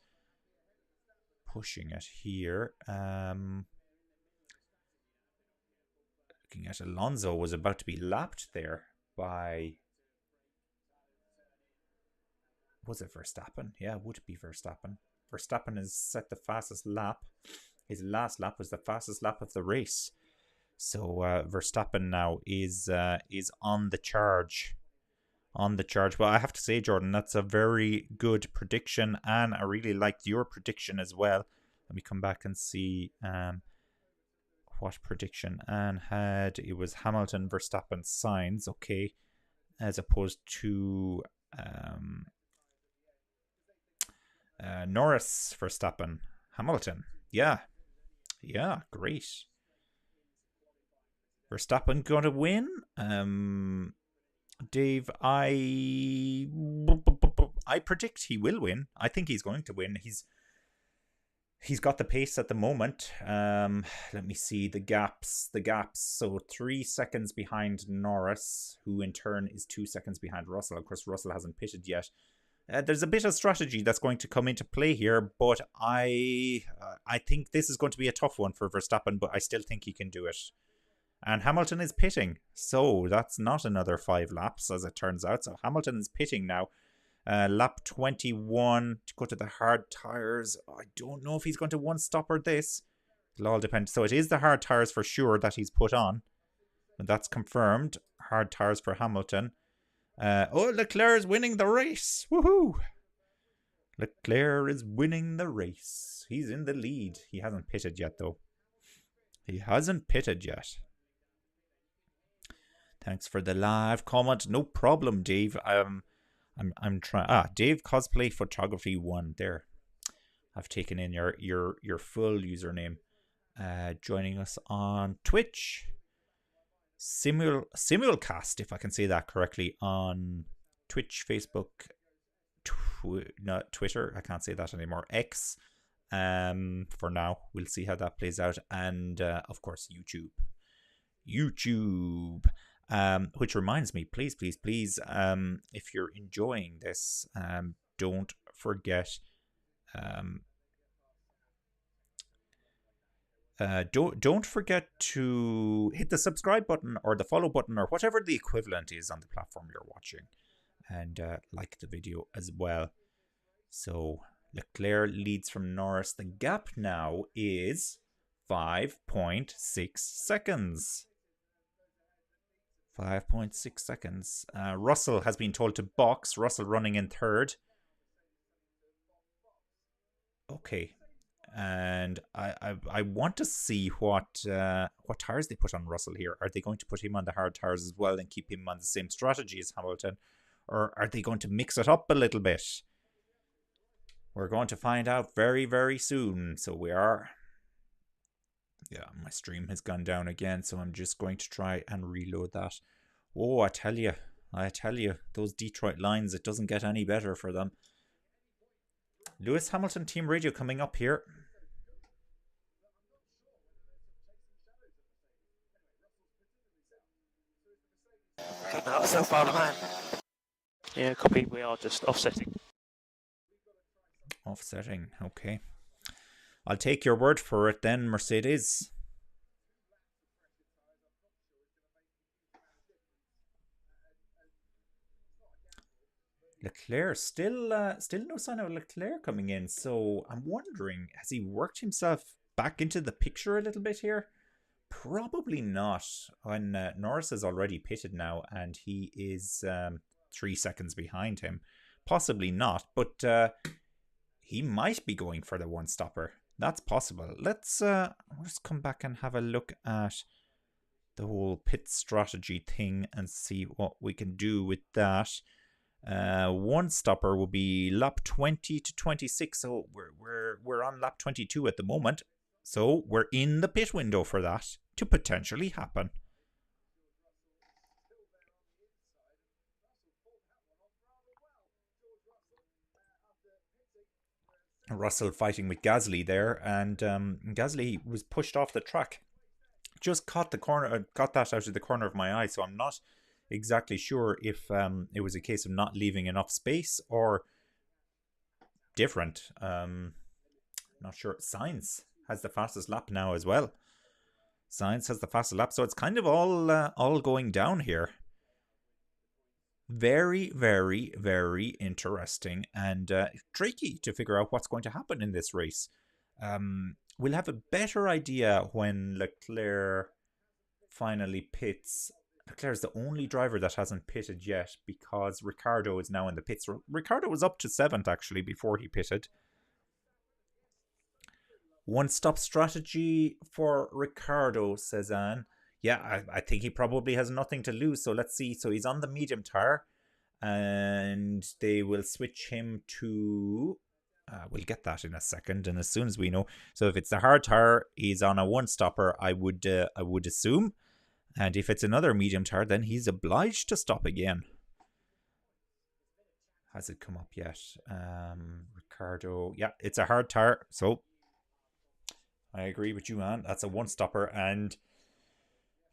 pushing it here. Looking at Alonso was about to be lapped there by, was it Verstappen? Yeah, it would be Verstappen. Verstappen has set the fastest lap. His last lap was the fastest lap of the race. So Verstappen now is on the charge on the charge. Well, I have to say, Jordan, that's a very good prediction, and I really liked your prediction as well. Let me come back and see what prediction Anne had. It was Hamilton, Verstappen, Sainz, okay, as opposed to Norris, Verstappen, Hamilton. Yeah, great. Verstappen gonna win. Dave, I predict he will win. I think he's going to win. He's got the pace at the moment. Let me see the gaps. So 3 seconds behind Norris, who in turn is 2 seconds behind Russell. Of course, Russell hasn't pitted yet. There's a bit of strategy that's going to come into play here, but I think this is going to be a tough one for Verstappen, but I still think he can do it. And Hamilton is pitting, so that's not another 5 laps, as it turns out. So Hamilton is pitting now. Lap 21 to go to the hard tyres. I don't know if he's going to one-stopper this. It'll all depend. So it is the hard tyres for sure that he's put on. And that's confirmed. Hard tyres for Hamilton. Leclerc is winning the race. Woohoo! Leclerc is winning the race. He's in the lead. He hasn't pitted yet, though. Thanks for the live comment. No problem, Dave. I'm trying. Dave Cosplay Photography 1. There. I've taken in your full username. Joining us on Twitch. Simulcast, if I can say that correctly, on Twitch, Facebook, not Twitter. I can't say that anymore. X. For now, we'll see how that plays out, and of course YouTube. Which reminds me, please, if you're enjoying this, don't forget. Don't forget to hit the subscribe button or the follow button or whatever the equivalent is on the platform you're watching, and like the video as well. So Leclerc leads from Norris. The gap now is 5.6 seconds. 5.6 seconds. Russell has been told to box. Russell running in third. Okay. And I want to see what tyres they put on Russell here. Are they going to put him on the hard tyres as well and keep him on the same strategy as Hamilton? Or are they going to mix it up a little bit? We're going to find out very, very soon. So we are. Yeah, my stream has gone down again, so I'm just going to try and reload that. Oh, I tell you, those Detroit lines, it doesn't get any better for them. Lewis Hamilton Team Radio coming up here. Not so far behind. Yeah, copy. We are just offsetting. Offsetting, okay. I'll take your word for it then, Mercedes. Leclerc, still no sign of Leclerc coming in. So I'm wondering, has he worked himself back into the picture a little bit here? Probably not. When Norris is already pitted now, and he is 3 seconds behind him. Possibly not, but he might be going for the one-stopper. That's possible. Let's just come back and have a look at the whole pit strategy thing and see what we can do with that. One stopper will be lap 20 to 26. So we're on lap 22 at the moment. So we're in the pit window for that to potentially happen. Russell fighting with Gasly there, and Gasly was pushed off the track. Just caught that out of the corner of my eye, so I'm not exactly sure if it was a case of not leaving enough space or different. Not sure. Sainz has the fastest lap now as well. Sainz has the fastest lap, so it's kind of all going down here. Very, very, very interesting and tricky to figure out what's going to happen in this race. We'll have a better idea when Leclerc finally pits Leclerc's the only driver that hasn't pitted yet because Ricciardo is now in the pits. Ricciardo was up to 7th actually before he pitted. One stop strategy for Ricciardo, says Anne. Yeah, I think he probably has nothing to lose. So let's see. So he's on the medium tire. And they will switch him to... we'll get that in a second. And as soon as we know... So if it's the hard tire, he's on a one-stopper, I would assume. And if it's another medium tire, then he's obliged to stop again. Has it come up yet? Ricciardo... Yeah, it's a hard tire. So... I agree with you, Anne. That's a one-stopper, and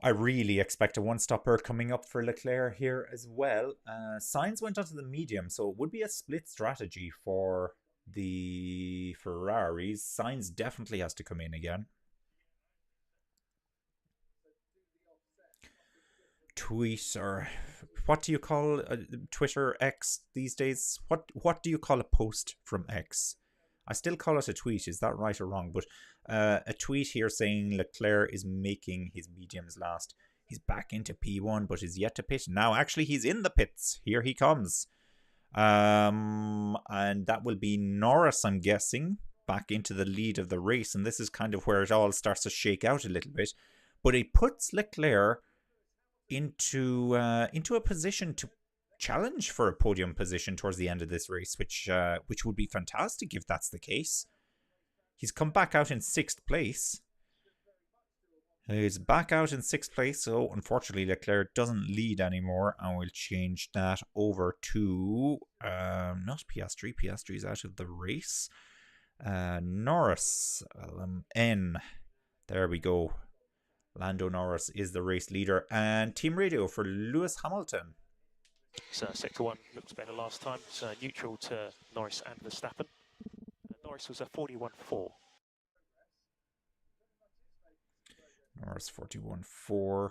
I really expect a one-stopper coming up for Leclerc here as well. Sainz went onto the medium, so it would be a split strategy for the Ferraris. Sainz definitely has to come in again. Tweet, or what do you call Twitter, X these days? What do you call a post from X? I still call it a tweet. Is that right or wrong? But a tweet here saying Leclerc is making his mediums last. He's back into P1, but is yet to pit. Now, actually, he's in the pits. Here he comes. And that will be Norris, I'm guessing, back into the lead of the race. And this is kind of where it all starts to shake out a little bit. But it puts Leclerc into a position to challenge for a podium position towards the end of this race, which would be fantastic if that's the case. He's come back out in 6th place. He's back out in 6th place, so unfortunately Leclerc doesn't lead anymore, and we'll change that over to not Piastri. Piastri's out of the race. Norris, N. There we go. Lando Norris is the race leader, and team radio for Lewis Hamilton. So sector 1 looks better last time. It's neutral to Norris and Verstappen. Norris was a 41.4. Norris 41.4.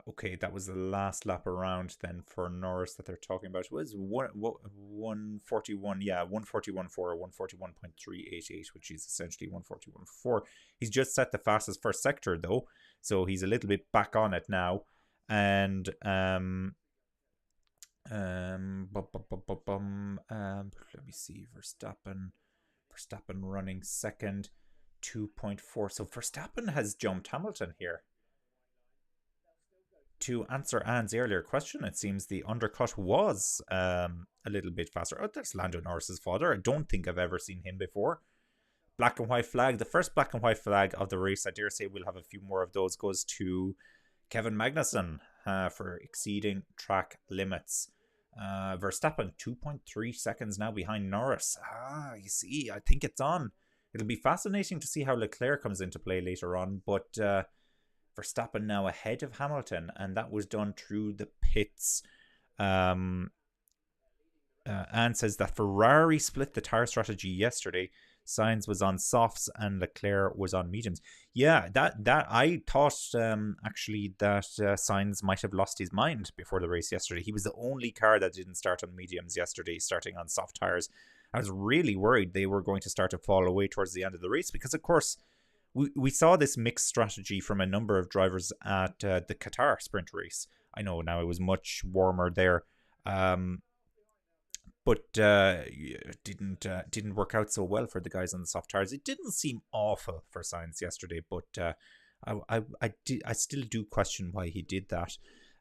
Okay, that was the last lap around then for Norris that they're talking about. It was 141, yeah, 141.4 or 141.388, which is essentially 141.4. He's just set the fastest first sector though, so he's a little bit back on it now. And let me see, Verstappen running second, 2.4. So Verstappen has jumped Hamilton here. To answer Anne's earlier question, it seems the undercut was a little bit faster. Oh, that's Lando Norris's father. I don't think I've ever seen him before. Black and white flag, the first black and white flag of the race. I dare say we'll have a few more of those. Goes to Kevin Magnussen for exceeding track limits. Verstappen 2.3 seconds now behind Norris. You see, I think it's on. It'll be fascinating to see how Leclerc comes into play later on, but Verstappen now ahead of Hamilton, and that was done through the pits. Anne says that Ferrari split the tire strategy yesterday. Sainz was on softs and Leclerc was on mediums. Yeah, that I thought actually that Sainz might have lost his mind before the race yesterday. He was the only car that didn't start on mediums yesterday, starting on soft tires. I was really worried they were going to start to fall away towards the end of the race because, of course, we saw this mixed strategy from a number of drivers at the Qatar sprint race. I know now it was much warmer there. But it didn't work out so well for the guys on the soft tires. It didn't seem awful for Sainz yesterday, but I still do question why he did that.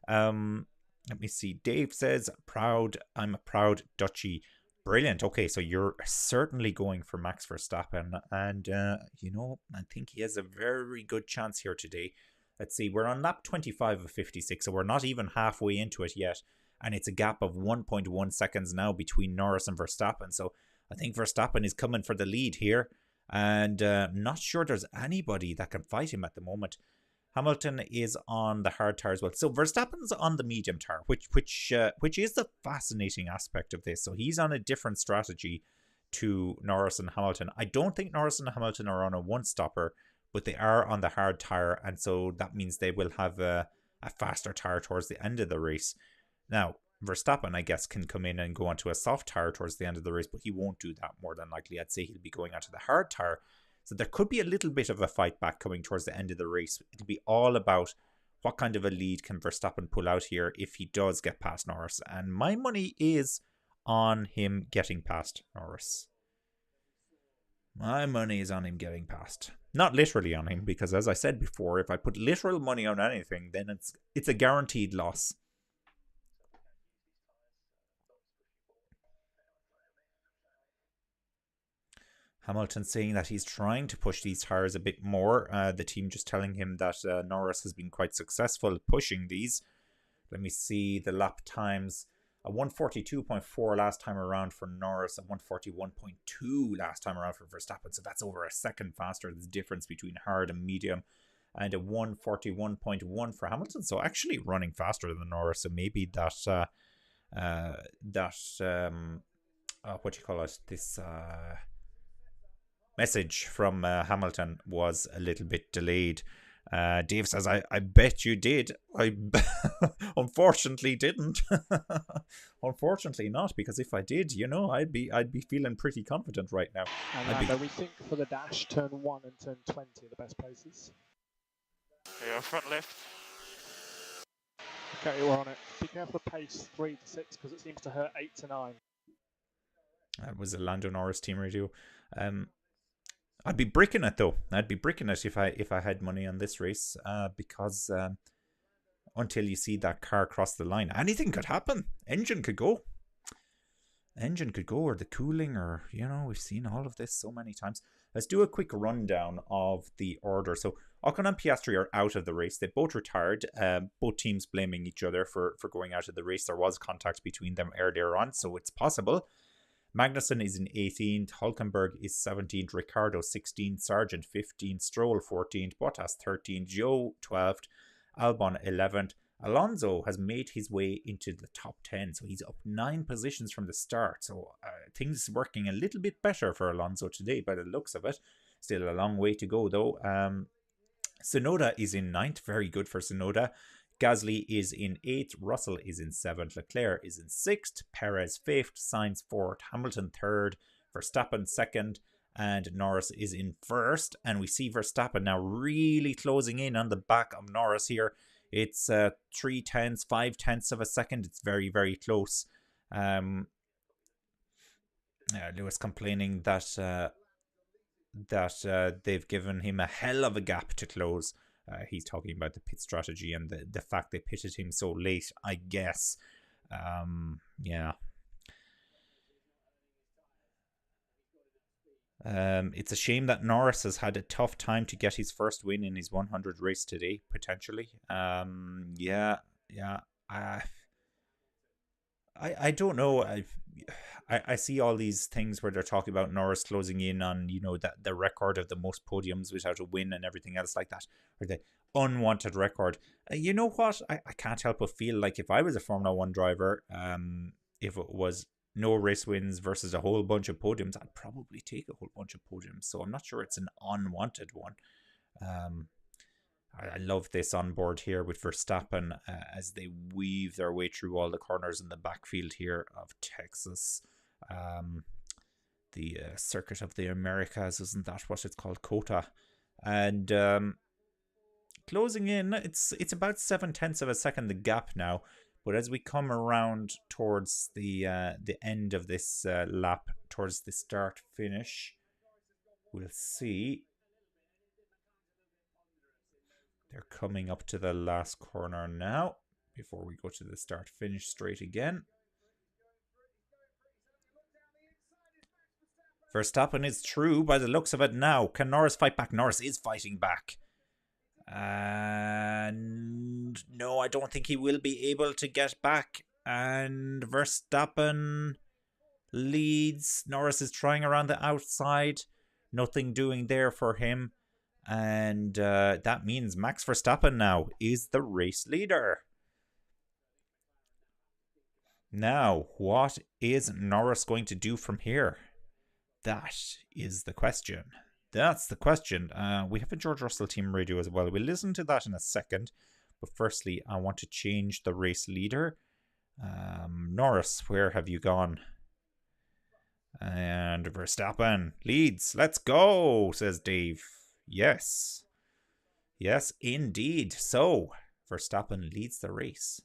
Let me see. Dave says, I'm a proud Dutchie. Brilliant. Okay, so you're certainly going for Max Verstappen, and I think he has a very good chance here today. Let's see. We're on lap 25 of 56, so we're not even halfway into it yet. And it's a gap of 1.1 seconds now between Norris and Verstappen. So I think Verstappen is coming for the lead here. And not sure there's anybody that can fight him at the moment. Hamilton is on the hard tire as well. So Verstappen's on the medium tire, which is the fascinating aspect of this. So he's on a different strategy to Norris and Hamilton. I don't think Norris and Hamilton are on a one-stopper, but they are on the hard tire. And so that means they will have a faster tire towards the end of the race. Now, Verstappen, I guess, can come in and go onto a soft tire towards the end of the race, but he won't do that more than likely. I'd say he'll be going onto the hard tire. So there could be a little bit of a fight back coming towards the end of the race. It'll be all about what kind of a lead can Verstappen pull out here if he does get past Norris? And my money is on him getting past Norris. My money is on him getting past. Not literally on him, because as I said before, if I put literal money on anything, then it's a guaranteed loss. Hamilton saying that he's trying to push these tyres a bit more. The team just telling him that Norris has been quite successful pushing these. Let me see the lap times. A 142.4 last time around for Norris, a 141.2 last time around for Verstappen. So that's over a second faster. There's a difference between hard and medium. And a 141.1 for Hamilton. So actually running faster than Norris. So maybe that, what do you call it? This message from Hamilton was a little bit delayed. Dave says, I bet you did. I unfortunately didn't. Unfortunately not, because if I did, you know, I'd be feeling pretty confident right now. And Lando, we think for the dash, turn 1 and turn 20 are the best places. Yeah, front left. Okay, we're on it. Be careful of pace 3 to 6 because it seems to hurt 8 to 9. That was a Lando Norris team radio. I'd be bricking it though. I'd be bricking it if I had money on this race, because until you see that car cross the line, anything could happen. Engine could go, or the cooling, or you know, we've seen all of this so many times. Let's do a quick rundown of the order. So Ocon and Piastri are out of the race. They both retired. Both teams blaming each other for going out of the race. There was contact between them earlier on, so it's possible. Magnussen is in 18th, Hülkenberg is 17th, Ricciardo 16th, Sargent 15th, Stroll 14th, Bottas 13th, Joe 12th, Albon 11th. Alonso has made his way into the top 10, so he's up 9 positions from the start. So things working a little bit better for Alonso today by the looks of it. Still a long way to go though. Tsunoda is in 9th, very good for Tsunoda. Gasly is in 8th, Russell is in 7th, Leclerc is in 6th, Perez 5th, Sainz 4th, Hamilton 3rd, Verstappen 2nd, and Norris is in 1st. And we see Verstappen now really closing in on the back of Norris here. It's 3 tenths, 5 tenths of a second. It's very, very close. Lewis complaining that they've given him a hell of a gap to close. He's talking about the pit strategy and the fact they pitted him so late, I guess. Yeah. It's a shame that Norris has had a tough time to get his first win in his 100 race today, potentially. Yeah. I don't know. I see all these things where they're talking about Norris closing in on, you know, the record of the most podiums without a win and everything else like that, or the unwanted record. You know what? I can't help but feel like if I was a Formula 1 driver, if it was no race wins versus a whole bunch of podiums, I'd probably take a whole bunch of podiums. So I'm not sure it's an unwanted one. I love this on board here with Verstappen as they weave their way through all the corners in the backfield here of Texas. The Circuit of the Americas, isn't that what it's called? COTA. And closing in, it's about 7 tenths of a second the gap now. But as we come around towards the end of this lap, towards the start finish, we'll see. They're coming up to the last corner now before we go to the start finish straight again. Verstappen is through by the looks of it now. Can Norris fight back? Norris is fighting back. And no, I don't think he will be able to get back. And Verstappen leads. Norris is trying around the outside. Nothing doing there for him. And that means Max Verstappen now is the race leader. Now, what is Norris going to do from here? That is the question. That's the question. We have a George Russell team radio as well. We'll listen to that in a second. But firstly, I want to change the race leader. Norris, where have you gone? And Verstappen leads. Let's go, says Dave. Yes. Yes, indeed. So, Verstappen leads the race.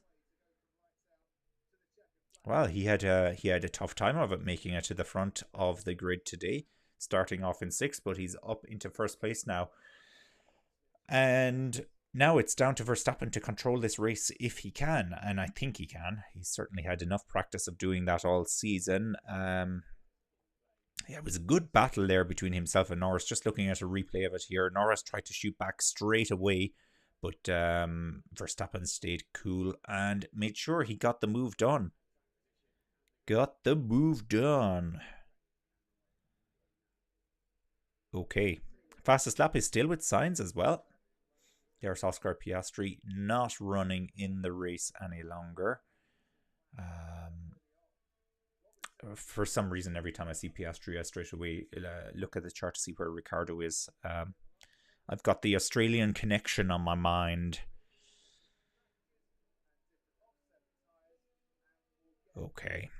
Well, he had a tough time of it making it to the front of the grid today, starting off in 6th, but he's up into first place now. And now it's down to Verstappen to control this race if he can, and I think he can. He's certainly had enough practice of doing that all season. It was a good battle there between himself and Norris. Just looking at a replay of it here, Norris tried to shoot back straight away, but Verstappen stayed cool and made sure he got the move done. Okay. Fastest lap is still with Sainz as well. There's Oscar Piastri not running in the race any longer. For some reason, every time I see Piastri, I straight away look at the chart to see where Ricciardo is. I've got the Australian connection on my mind. Okay.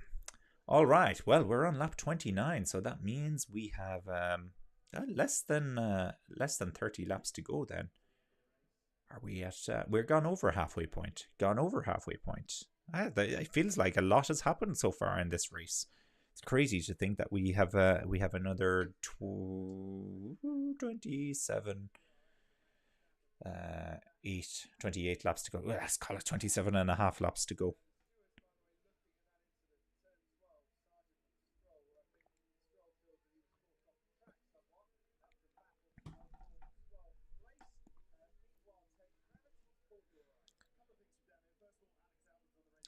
All right. Well, we're on lap 29, so that means we have less than 30 laps to go. Then are we at? We're gone over halfway point. It feels like a lot has happened so far in this race. It's crazy to think that we have another 27, 28 laps to go. Well, let's call it 27 and a half laps to go.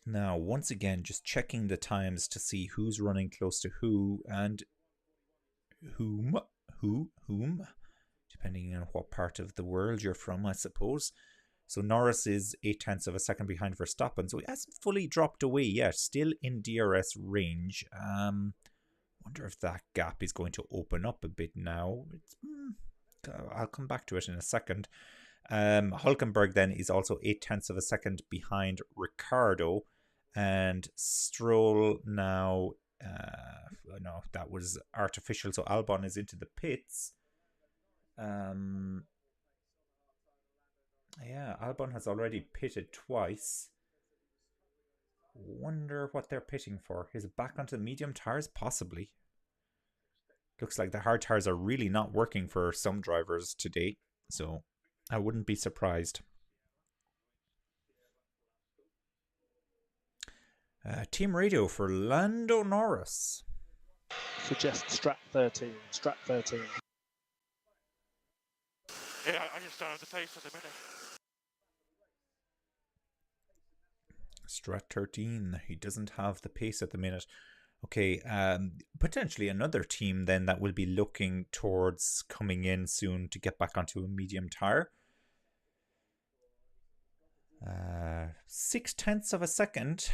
Now, once again, just checking the times to see who's running close to who and whom, depending on what part of the world you're from, I suppose. So Norris is 0.8 of a second behind Verstappen, so he hasn't fully dropped away yet, still in DRS range. Wonder if that gap is going to open up a bit now. I'll come back to it in a second. Hulkenberg then is also 0.8 of a second behind Ricciardo, and Stroll now, no, that was artificial, so Albon is into the pits. Yeah, Albon has already pitted twice. Wonder what they're pitting for. Is it back onto the medium tires? Possibly. Looks like the hard tires are really not working for some drivers today, so I wouldn't be surprised. Team radio for Lando Norris. Suggest strat 13. Strat 13. Yeah, I just don't have the pace at the minute. Strat 13. He doesn't have the pace at the minute. Okay, potentially another team then that will be looking towards coming in soon to get back onto a medium tire. 0.6 of a second,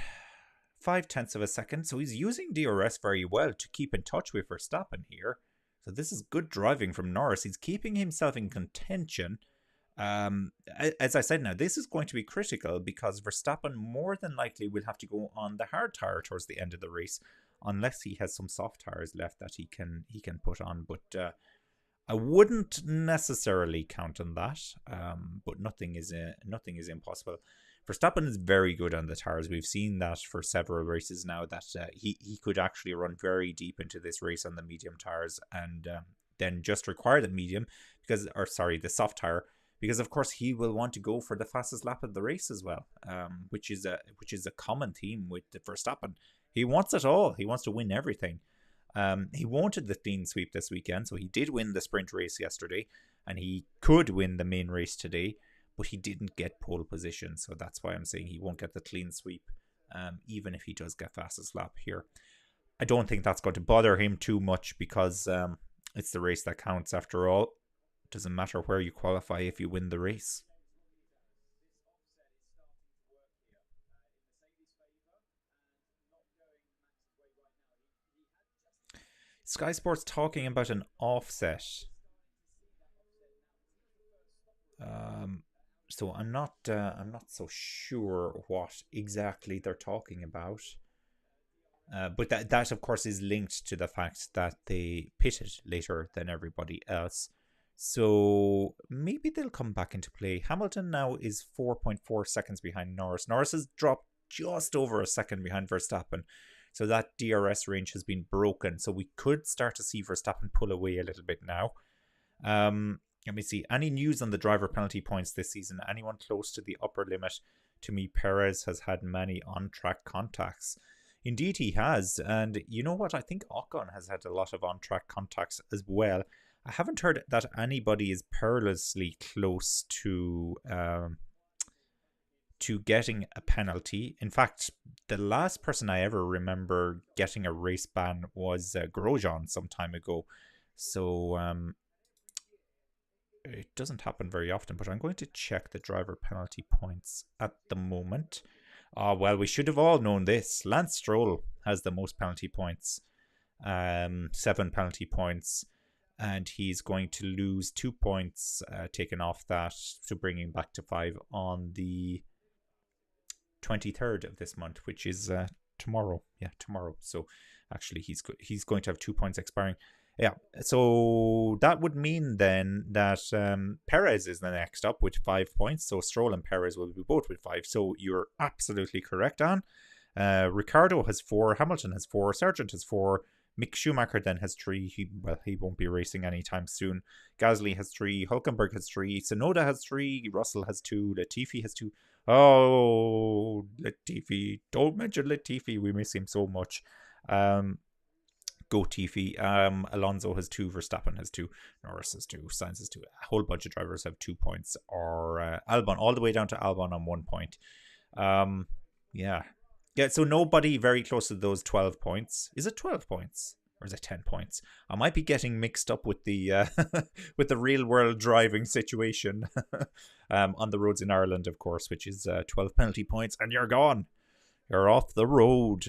0.5 of a second. So he's using DRS very well to keep in touch with Verstappen here. So this is good driving from Norris. He's keeping himself in contention. As I said now, this is going to be critical because Verstappen more than likely will have to go on the hard tire towards the end of the race, unless he has some soft tires left that he can put on. But I wouldn't necessarily count on that. But nothing is impossible. Verstappen is very good on the tires. We've seen that for several races now, that he could actually run very deep into this race on the medium tires and then just require the soft tire, because of course he will want to go for the fastest lap of the race as well, which is a common theme with Verstappen. He wants it all. He wants to win everything. He wanted the clean sweep this weekend, so he did win the sprint race yesterday, and he could win the main race today, but he didn't get pole position, so that's why I'm saying he won't get the clean sweep, even if he does get fastest lap here. I don't think that's going to bother him too much, because it's the race that counts after all. It doesn't matter where you qualify if you win the race. Sky Sports talking about an offset. So I'm not so sure what exactly they're talking about. But that of course is linked to the fact that they pitted later than everybody else. So maybe they'll come back into play. Hamilton now is 4.4 seconds behind Norris. Norris has dropped just over a second behind Verstappen. So that DRS range has been broken. So we could start to see Verstappen pull away a little bit now. Let me see. Any news on the driver penalty points this season? Anyone close to the upper limit? To me, Perez has had many on-track contacts. Indeed, he has. And you know what? I think Ocon has had a lot of on-track contacts as well. I haven't heard that anybody is perilously close to getting a penalty. In fact, the last person I ever remember getting a race ban was Grosjean some time ago. So it doesn't happen very often, but I'm going to check the driver penalty points at the moment. Well, we should have all known this. Lance Stroll has the most penalty points. 7 penalty points. And he's going to lose 2 points taken off that to bring him back to 5 on the 23rd of this month, which is tomorrow. Yeah, tomorrow. So actually he's going to have 2 points expiring. Yeah, so that would mean then that Perez is the next up with 5 points. So Stroll and Perez will be both with 5. So you're absolutely correct, Anne. Ricciardo has 4. Hamilton has 4. Sargent has 4. Mick Schumacher then has 3. He won't be racing anytime soon. Gasly has 3. Hülkenberg has 3. Tsunoda has 3. Russell has 2. Latifi has 2. Oh, Latifi. Don't mention Latifi. We miss him so much. Go Tiffy. Alonso has 2. Verstappen has 2. Norris has 2. Sainz has 2. A whole bunch of drivers have 2 points. Or Albon, all the way down to Albon on 1 point. Yeah. Yeah, so nobody very close to those 12 points. Is it 12 points? Or is it 10 points? I might be getting mixed up with the with the real world driving situation on the roads in Ireland, of course, which is 12 penalty points, and you're gone. You're off the road.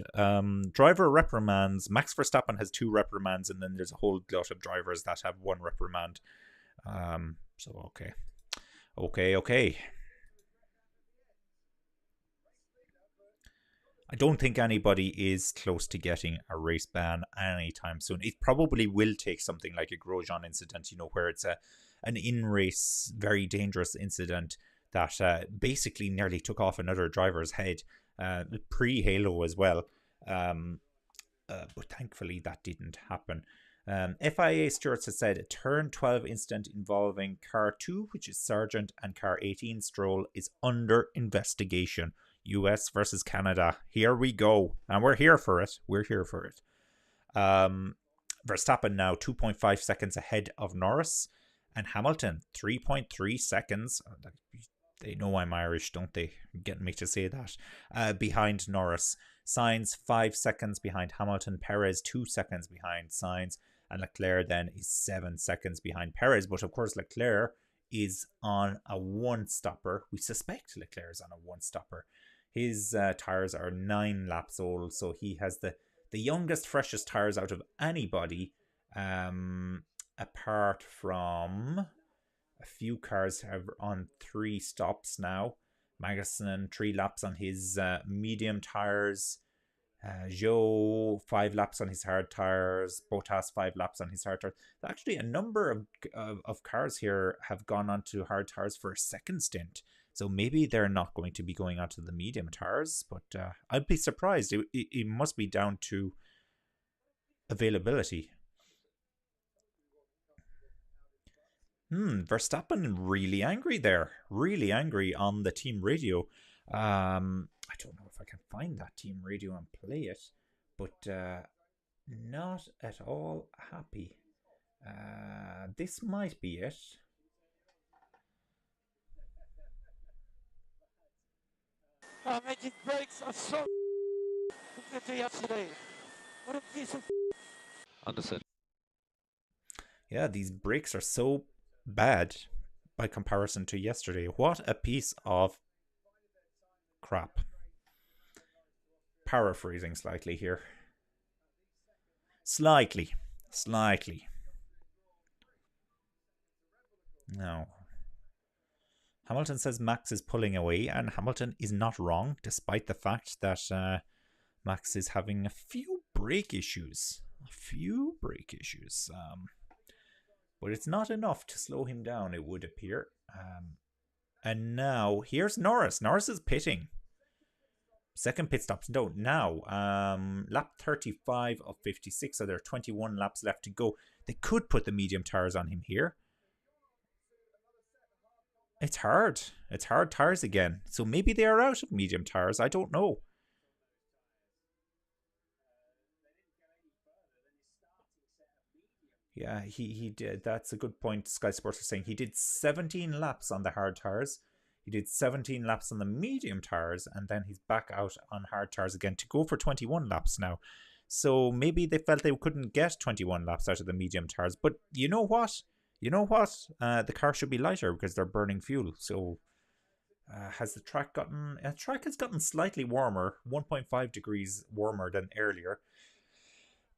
Driver reprimands. Max Verstappen has 2 reprimands, and then there's a whole lot of drivers that have 1 reprimand. So, okay. I don't think anybody is close to getting a race ban anytime soon. It probably will take something like a Grosjean incident, where it's an in-race, very dangerous incident that basically nearly took off another driver's head. Pre-Halo as well. But thankfully that didn't happen. FIA stewards has said a turn 12 incident involving car 2, which is Sargent, and car 18 Stroll, is under investigation. US versus Canada. Here we go. And we're here for it. Verstappen now 2.5 seconds ahead of Norris. And Hamilton 3.3 seconds. They know I'm Irish, don't they? Getting me to say that. Behind Norris. Sainz 5 seconds behind Hamilton. Perez 2 seconds behind Sainz. And Leclerc then is 7 seconds behind Perez. But of course Leclerc is on a one-stopper. We suspect Leclerc is on a one-stopper. His tyres are 9 laps old, so he has the youngest, freshest tyres out of anybody, apart from a few cars have on 3 stops now. Magnussen 3 laps on his medium tyres. Zhou 5 laps on his hard tyres. Bottas 5 laps on his hard tyres. Actually, a number of cars here have gone onto hard tyres for a second stint. So maybe they're not going to be going onto the medium tyres, but I'd be surprised. It must be down to availability. Verstappen really angry there. Really angry on the team radio. I don't know if I can find that team radio and play it, but not at all happy. This might be it. Mate, his brakes are so compared to yesterday. What a piece of Understood. Yeah, these brakes are so bad by comparison to yesterday. What a piece of crap. Paraphrasing slightly here. Slightly. No. Hamilton says Max is pulling away, and Hamilton is not wrong, despite the fact that Max is having a few brake issues. but it's not enough to slow him down, it would appear. And now here's Norris. Norris is pitting. Second pit stop. No, now lap 35 of 56. So there are 21 laps left to go. They could put the medium tires on him here. It's hard. It's hard tires again. So maybe they are out of medium tires. I don't know. Yeah, he did. That's a good point. Sky Sports are saying he did 17 laps on the hard tires. He did 17 laps on the medium tires, and then he's back out on hard tires again to go for 21 laps now. So maybe they felt they couldn't get 21 laps out of the medium tires. But you know what? The car should be lighter because they're burning fuel. So has the track gotten... The track has gotten slightly warmer, 1.5 degrees warmer than earlier.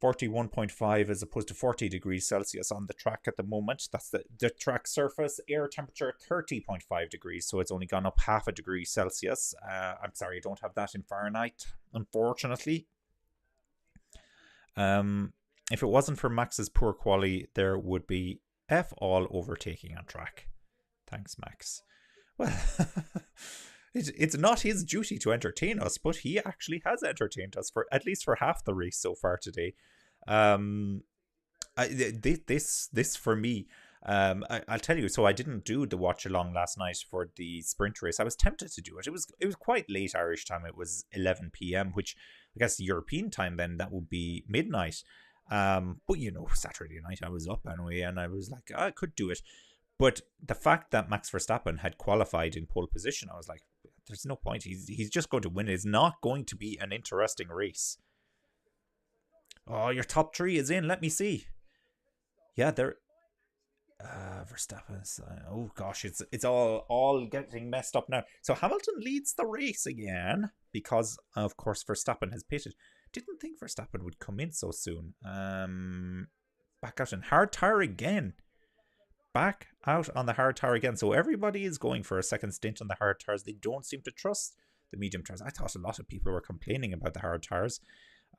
41.5 as opposed to 40 degrees Celsius on the track at the moment. That's the track surface. Air temperature 30.5 degrees, so it's only gone up half a degree Celsius. I'm sorry, I don't have that in Fahrenheit, unfortunately. If it wasn't for Max's poor quality, there would be F all overtaking on track. Thanks, Max. Well, it's not his duty to entertain us, but he actually has entertained us for at least for half the race so far today. This for me, I'll tell you. So I didn't do the watch along last night for the sprint race. I was tempted to do it. It was quite late Irish time. It was 11 p.m., which I guess European time then that would be midnight. But you know, Saturday night I was up anyway, and I was like, I could do it. But the fact that Max Verstappen had qualified in pole position, I was like, there's no point. He's just going to win. It's not going to be an interesting race. Oh, your top three is in. Let me see. Yeah, they're... Verstappen's... oh, gosh, it's all getting messed up now. So Hamilton leads the race again because, of course, Verstappen has pitted. Didn't think Verstappen would come in so soon. Back out in hard tire again. Back out on the hard tire again. So everybody is going for a second stint on the hard tires. They don't seem to trust the medium tires. I thought a lot of people were complaining about the hard tires.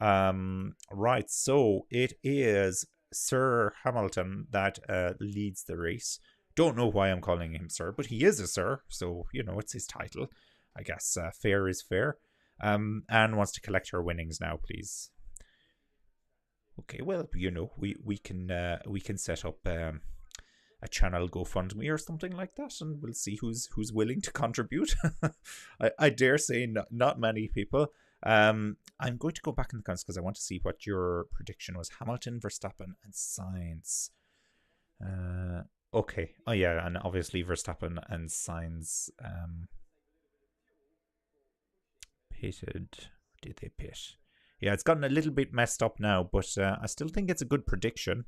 Right, so it is Sir Hamilton that leads the race. Don't know why I'm calling him Sir, but he is a Sir, so, you know, it's his title. I guess fair is fair. Anne wants to collect her winnings now, please. Okay, well, you know, we can set up a channel GoFundMe or something like that, and we'll see who's willing to contribute. I dare say not many people. I'm going to go back in the comments because I want to see what your prediction was. Hamilton, Verstappen, and Sainz. Okay. Oh yeah, and obviously Verstappen and Sainz pitted. Did they pit? Yeah, it's gotten a little bit messed up now, but I still think it's a good prediction.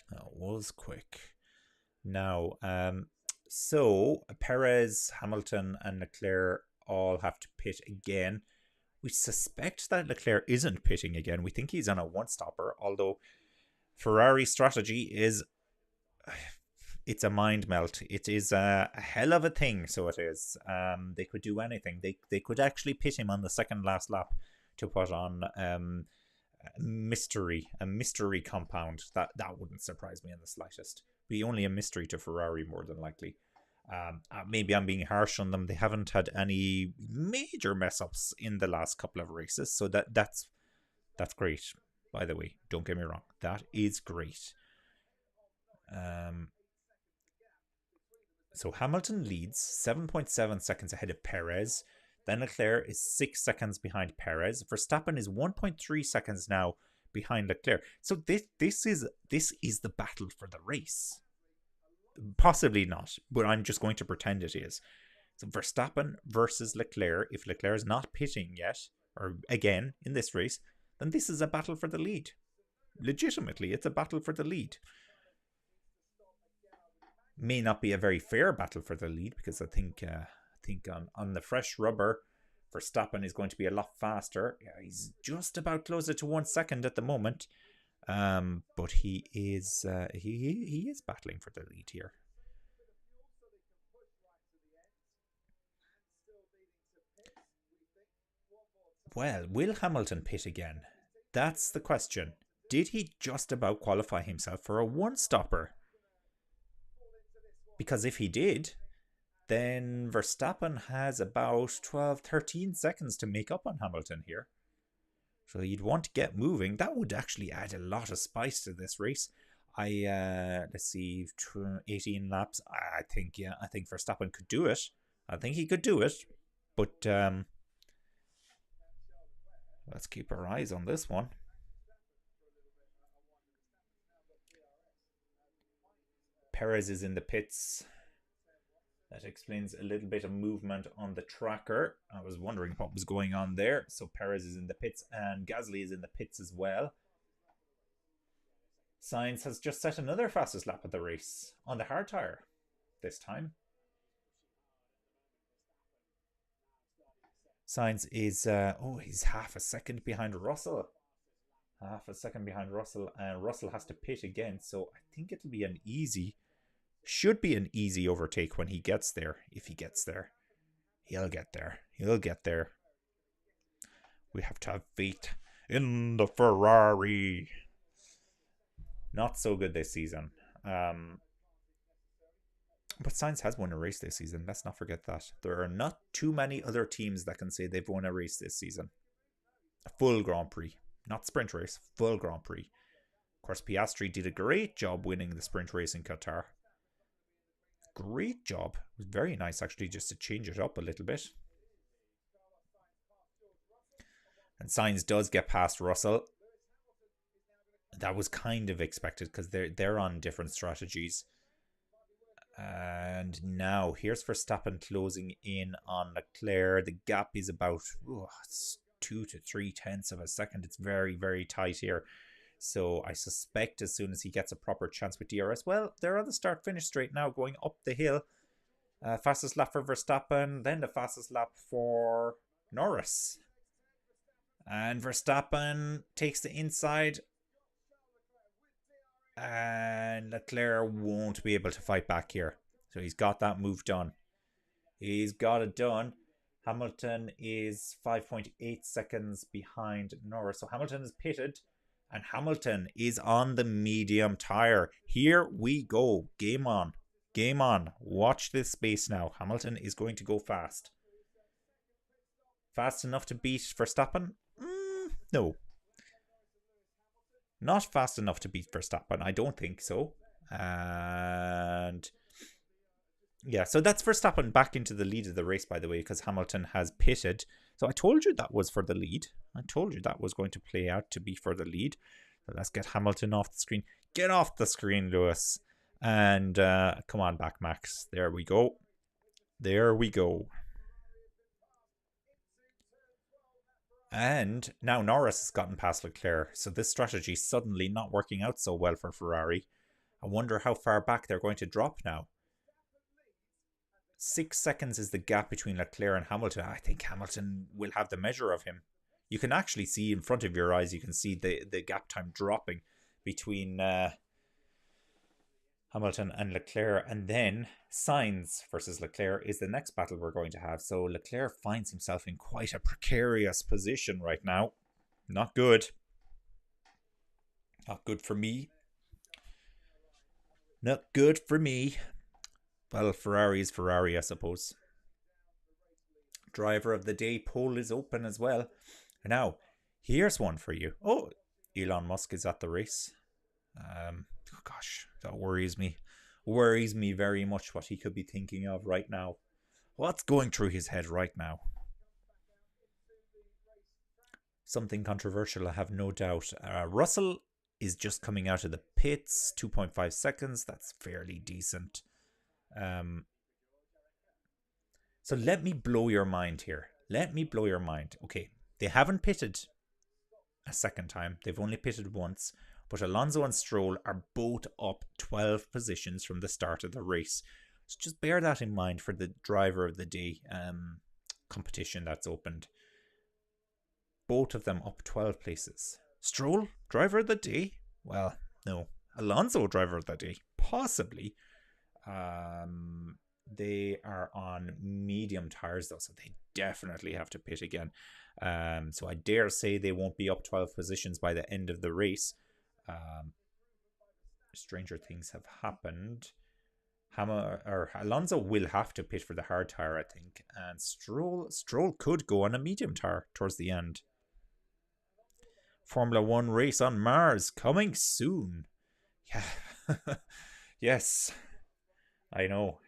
That was quick. Now, so Perez, Hamilton, and Leclerc all have to pit again. We suspect that Leclerc isn't pitting again. We think he's on a one-stopper, although Ferrari's strategy is... it's a mind melt. It is a hell of a thing, so it is. They could do anything. They could actually pit him on the second last lap to put on a mystery compound. That wouldn't surprise me in the slightest. Be only a mystery to Ferrari more than likely. Maybe I'm being harsh on them. They haven't had any major mess ups in the last couple of races, so that's great. By the way, don't get me wrong, that is great. So Hamilton leads 7.7 seconds ahead of Perez. Then Leclerc is 6 seconds behind Perez. Verstappen is 1.3 seconds now behind Leclerc. So this is the battle for the race. Possibly not, but I'm just going to pretend it is. So Verstappen versus Leclerc. If Leclerc is not pitting yet, or again in this race, then this is a battle for the lead. Legitimately, it's a battle for the lead. May not be a very fair battle for the lead because I think on the fresh rubber, Verstappen is going to be a lot faster. Yeah, he's just about closer to 1 second at the moment, but he is battling for the lead here. Well, will Hamilton pit again? That's the question. Did he just about qualify himself for a one-stopper? Because if he did, then Verstappen has about 12, 13 seconds to make up on Hamilton here. So you'd want to get moving. That would actually add a lot of spice to this race. Let's see, 18 laps. I think Verstappen could do it. I think he could do it. But let's keep our eyes on this one. Perez is in the pits. That explains a little bit of movement on the tracker. I was wondering what was going on there. So Perez is in the pits and Gasly is in the pits as well. Sainz has just set another fastest lap of the race on the hard tyre this time. Sainz is, he's half a second behind Russell. Half a second behind Russell, and Russell has to pit again. So I think it'll be should be an easy overtake when he gets there. If he gets there, he'll get there. He'll get there. We have to have faith in the Ferrari. Not so good this season. But Sainz has won a race this season. Let's not forget that. There are not too many other teams that can say they've won a race this season. A full Grand Prix. Not sprint race, full Grand Prix. Of course, Piastri did a great job winning the sprint race in Qatar. Great job. It was very nice actually just to change it up a little bit. And Sainz does get past Russell. That was kind of expected because they're on different strategies. And now here's Verstappen closing in on Leclerc. The gap is about 2 to 3 tenths of a second. It's very, very tight here. So I suspect as soon as he gets a proper chance with DRS, well, they're on the start-finish straight now, going up the hill. Fastest lap for Verstappen, then the fastest lap for Norris. And Verstappen takes the inside. And Leclerc won't be able to fight back here. So he's got that move done. He's got it done. Hamilton is 5.8 seconds behind Norris. So Hamilton is pitted. And Hamilton is on the medium tyre. Here we go. Game on. Game on. Watch this space now. Hamilton is going to go fast. Fast enough to beat Verstappen? No. Not fast enough to beat Verstappen. I don't think so. And yeah, so that's Verstappen back into the lead of the race, by the way, because Hamilton has pitted. So I told you that was for the lead. I told you that was going to play out to be for the lead. So let's get Hamilton off the screen. Get off the screen, Lewis. And come on back, Max. There we go. There we go. And now Norris has gotten past Leclerc. So this strategy is suddenly not working out so well for Ferrari. I wonder how far back they're going to drop now. 6 seconds is the gap between Leclerc and Hamilton. I think Hamilton will have the measure of him. You can actually see in front of your eyes, you can see the gap time dropping between Hamilton and Leclerc. And then Sainz versus Leclerc is the next battle we're going to have. So Leclerc finds himself in quite a precarious position right now. Not good. Not good for me. Not good for me. Well, Ferrari is Ferrari, I suppose. Driver of the day poll is open as well. Now, here's one for you. Oh, Elon Musk is at the race. Gosh, that worries me. Worries me very much what he could be thinking of right now. What's going through his head right now? Something controversial, I have no doubt. Russell is just coming out of the pits. 2.5 seconds. That's fairly decent. So let me blow your mind here. Let me blow your mind. Okay, they haven't pitted a second time. They've only pitted once. But Alonso and Stroll are both up 12 positions from the start of the race. So just bear that in mind for the driver of the day competition that's opened. Both of them up 12 places. Stroll, driver of the day? Well, no. Alonso, driver of the day? Possibly. They are on medium tires though, so they definitely have to pit again. So I dare say they won't be up 12 positions by the end of the race. Stranger things have happened. Alonso will have to pit for the hard tire, I think, and Stroll could go on a medium tire towards the end. Formula One race on Mars coming soon. Yeah, yes, I know.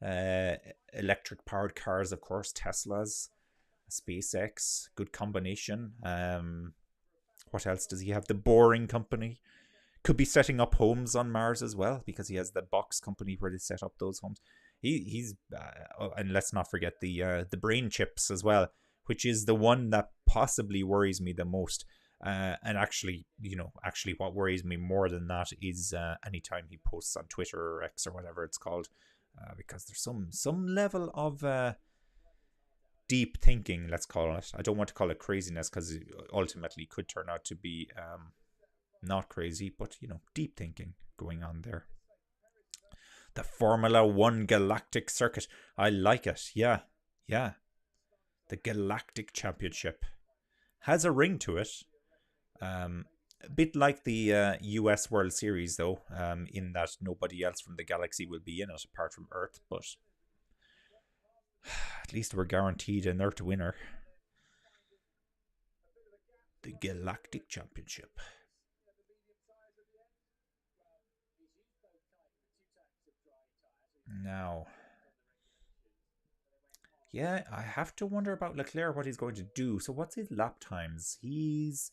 Electric powered cars, of course, Teslas, SpaceX, good combination. What else does he have? The Boring Company. Could be setting up homes on Mars as well, because he has the Box Company where they set up those homes. He's and let's not forget the brain chips as well, which is the one that possibly worries me the most. And actually, what worries me more than that is anytime he posts on Twitter or X or whatever it's called, because there's some level of deep thinking, let's call it. I don't want to call it craziness, because it ultimately could turn out to be not crazy, but deep thinking going on there. The Formula One Galactic Circuit, I like it. Yeah. The Galactic Championship has a ring to it. A bit like the US World Series, though, in that nobody else from the galaxy will be in it apart from Earth, but at least we're guaranteed an Earth winner. The Galactic Championship. Now, yeah, I have to wonder about Leclerc, what he's going to do. So what's his lap times? He's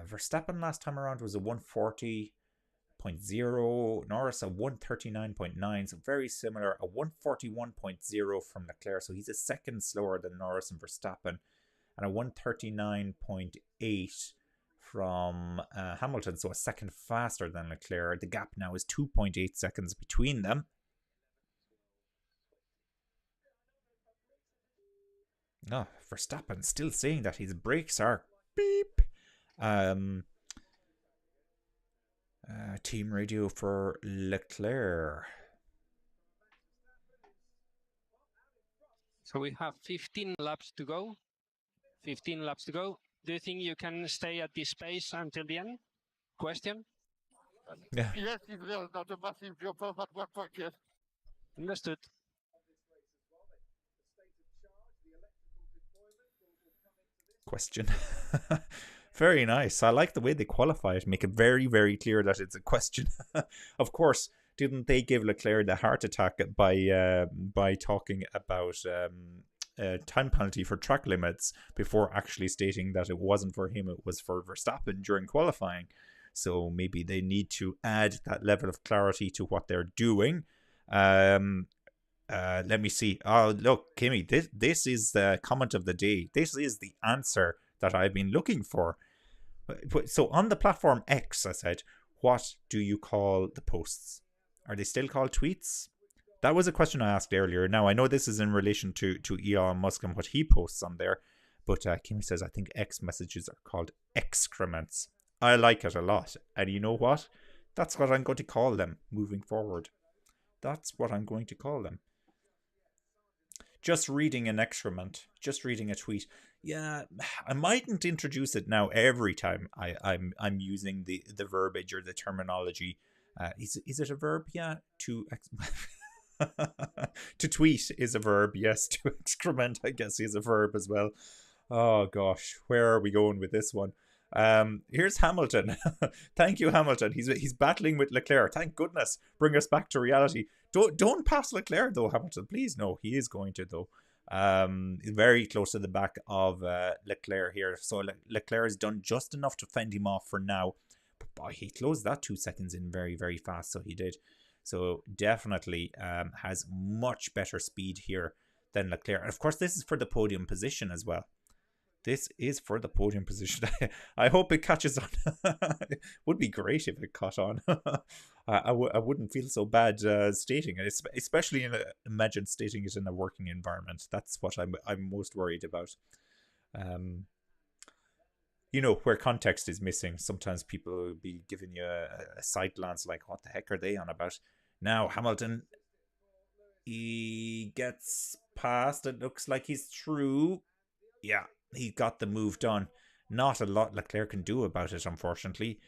Verstappen last time around was a 140.0, Norris a 139.9, so very similar, a 141.0 from Leclerc, so he's a second slower than Norris and Verstappen, and a 139.8 from Hamilton, so a second faster than Leclerc. The gap now is 2.8 seconds between them. No, Verstappen still saying that his brakes are beep. Team radio for Leclerc. So we have 15 laps to go. 15 laps to go. Do you think you can stay at this pace until the end? Question? Yeah. Yes, it will. Not a massive drop off at one point yet. Understood. Question. Very nice. I like the way they qualify it, make it very, very clear that it's a question. Of course, didn't they give Leclerc the heart attack by talking about time penalty for track limits before actually stating that it wasn't for him, it was for Verstappen during qualifying? So maybe they need to add that level of clarity to what they're doing. Let me see. Oh, look, Kimmy, this is the comment of the day. This is the answer that I've been looking for. So on the platform X, I said, what do you call the posts? Are they still called tweets? That was a question I asked earlier. Now, I know this is in relation to Elon Musk and what he posts on there, but Kimmy says, I think X messages are called excrements. I like it a lot. And you know what? That's what I'm going to call them moving forward. That's what I'm going to call them. Just reading an excrement, just reading a tweet. Yeah, I mightn't introduce it now every time I'm using the verbiage or the terminology. Is it a verb? Yeah. To tweet is a verb. Yes. To excrement, I guess, is a verb as well. Oh gosh, where are we going with this one? Here's Hamilton. Thank you, Hamilton. He's battling with Leclerc. Thank goodness. Bring us back to reality. Don't pass Leclerc though, Hamilton. Please, no. He is going to though. Very close to the back of Leclerc here. So Leclerc has done just enough to fend him off for now. But boy, he closed that 2 seconds in very, very fast. So he did. So definitely has much better speed here than Leclerc. And of course, this is for the podium position as well. This is for the podium position. I hope it catches on. It would be great if it caught on. I wouldn't feel so bad stating it, especially imagine stating it in a working environment. That's what I'm most worried about. Where context is missing. Sometimes people will be giving you a side glance like, what the heck are they on about? Now, Hamilton, He gets past. It looks like he's through. Yeah, he got the move done. Not a lot Leclerc can do about it, unfortunately.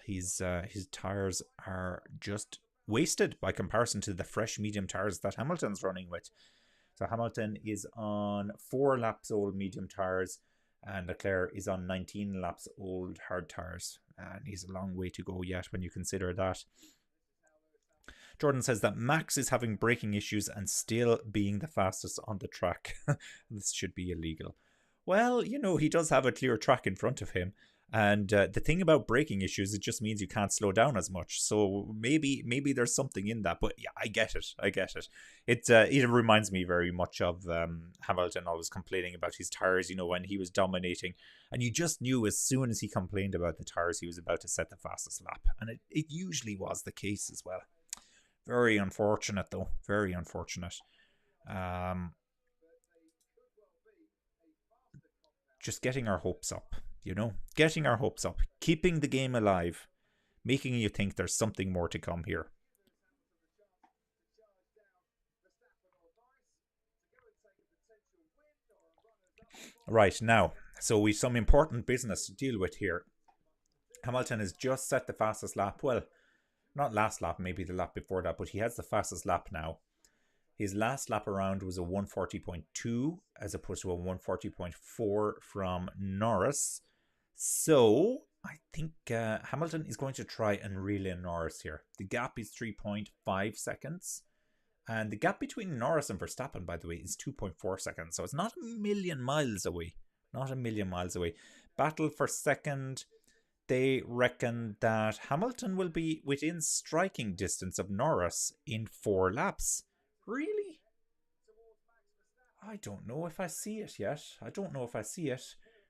His tires are just wasted by comparison to the fresh medium tires that Hamilton's running with. So Hamilton is on 4 laps old medium tires, and Leclerc is on 19 laps old hard tires. And he's a long way to go yet when you consider that. Jordan says that Max is having braking issues and still being the fastest on the track. This should be illegal. Well, you know, he does have a clear track in front of him. And the thing about braking issues, it just means you can't slow down as much. So maybe there's something in that. But yeah, I get it. It reminds me very much of Hamilton always complaining about his tires, you know, when he was dominating. And you just knew as soon as he complained about the tires, he was about to set the fastest lap. And it usually was the case as well. Very unfortunate, though. Very unfortunate. Just getting our hopes up, you know? Getting our hopes up. Keeping the game alive. Making you think there's something more to come here. Right, now. So we've some important business to deal with here. Hamilton has just set the fastest lap. Well, not last lap, maybe the lap before that, but he has the fastest lap now. His last lap around was a 140.2 as opposed to a 140.4 from Norris. So I think Hamilton is going to try and reel in Norris here. The gap is 3.5 seconds. And the gap between Norris and Verstappen, by the way, is 2.4 seconds. So it's not a million miles away. Not a million miles away. Battle for second. They reckon that Hamilton will be within striking distance of Norris in 4 laps. Really? I don't know if I see it yet. It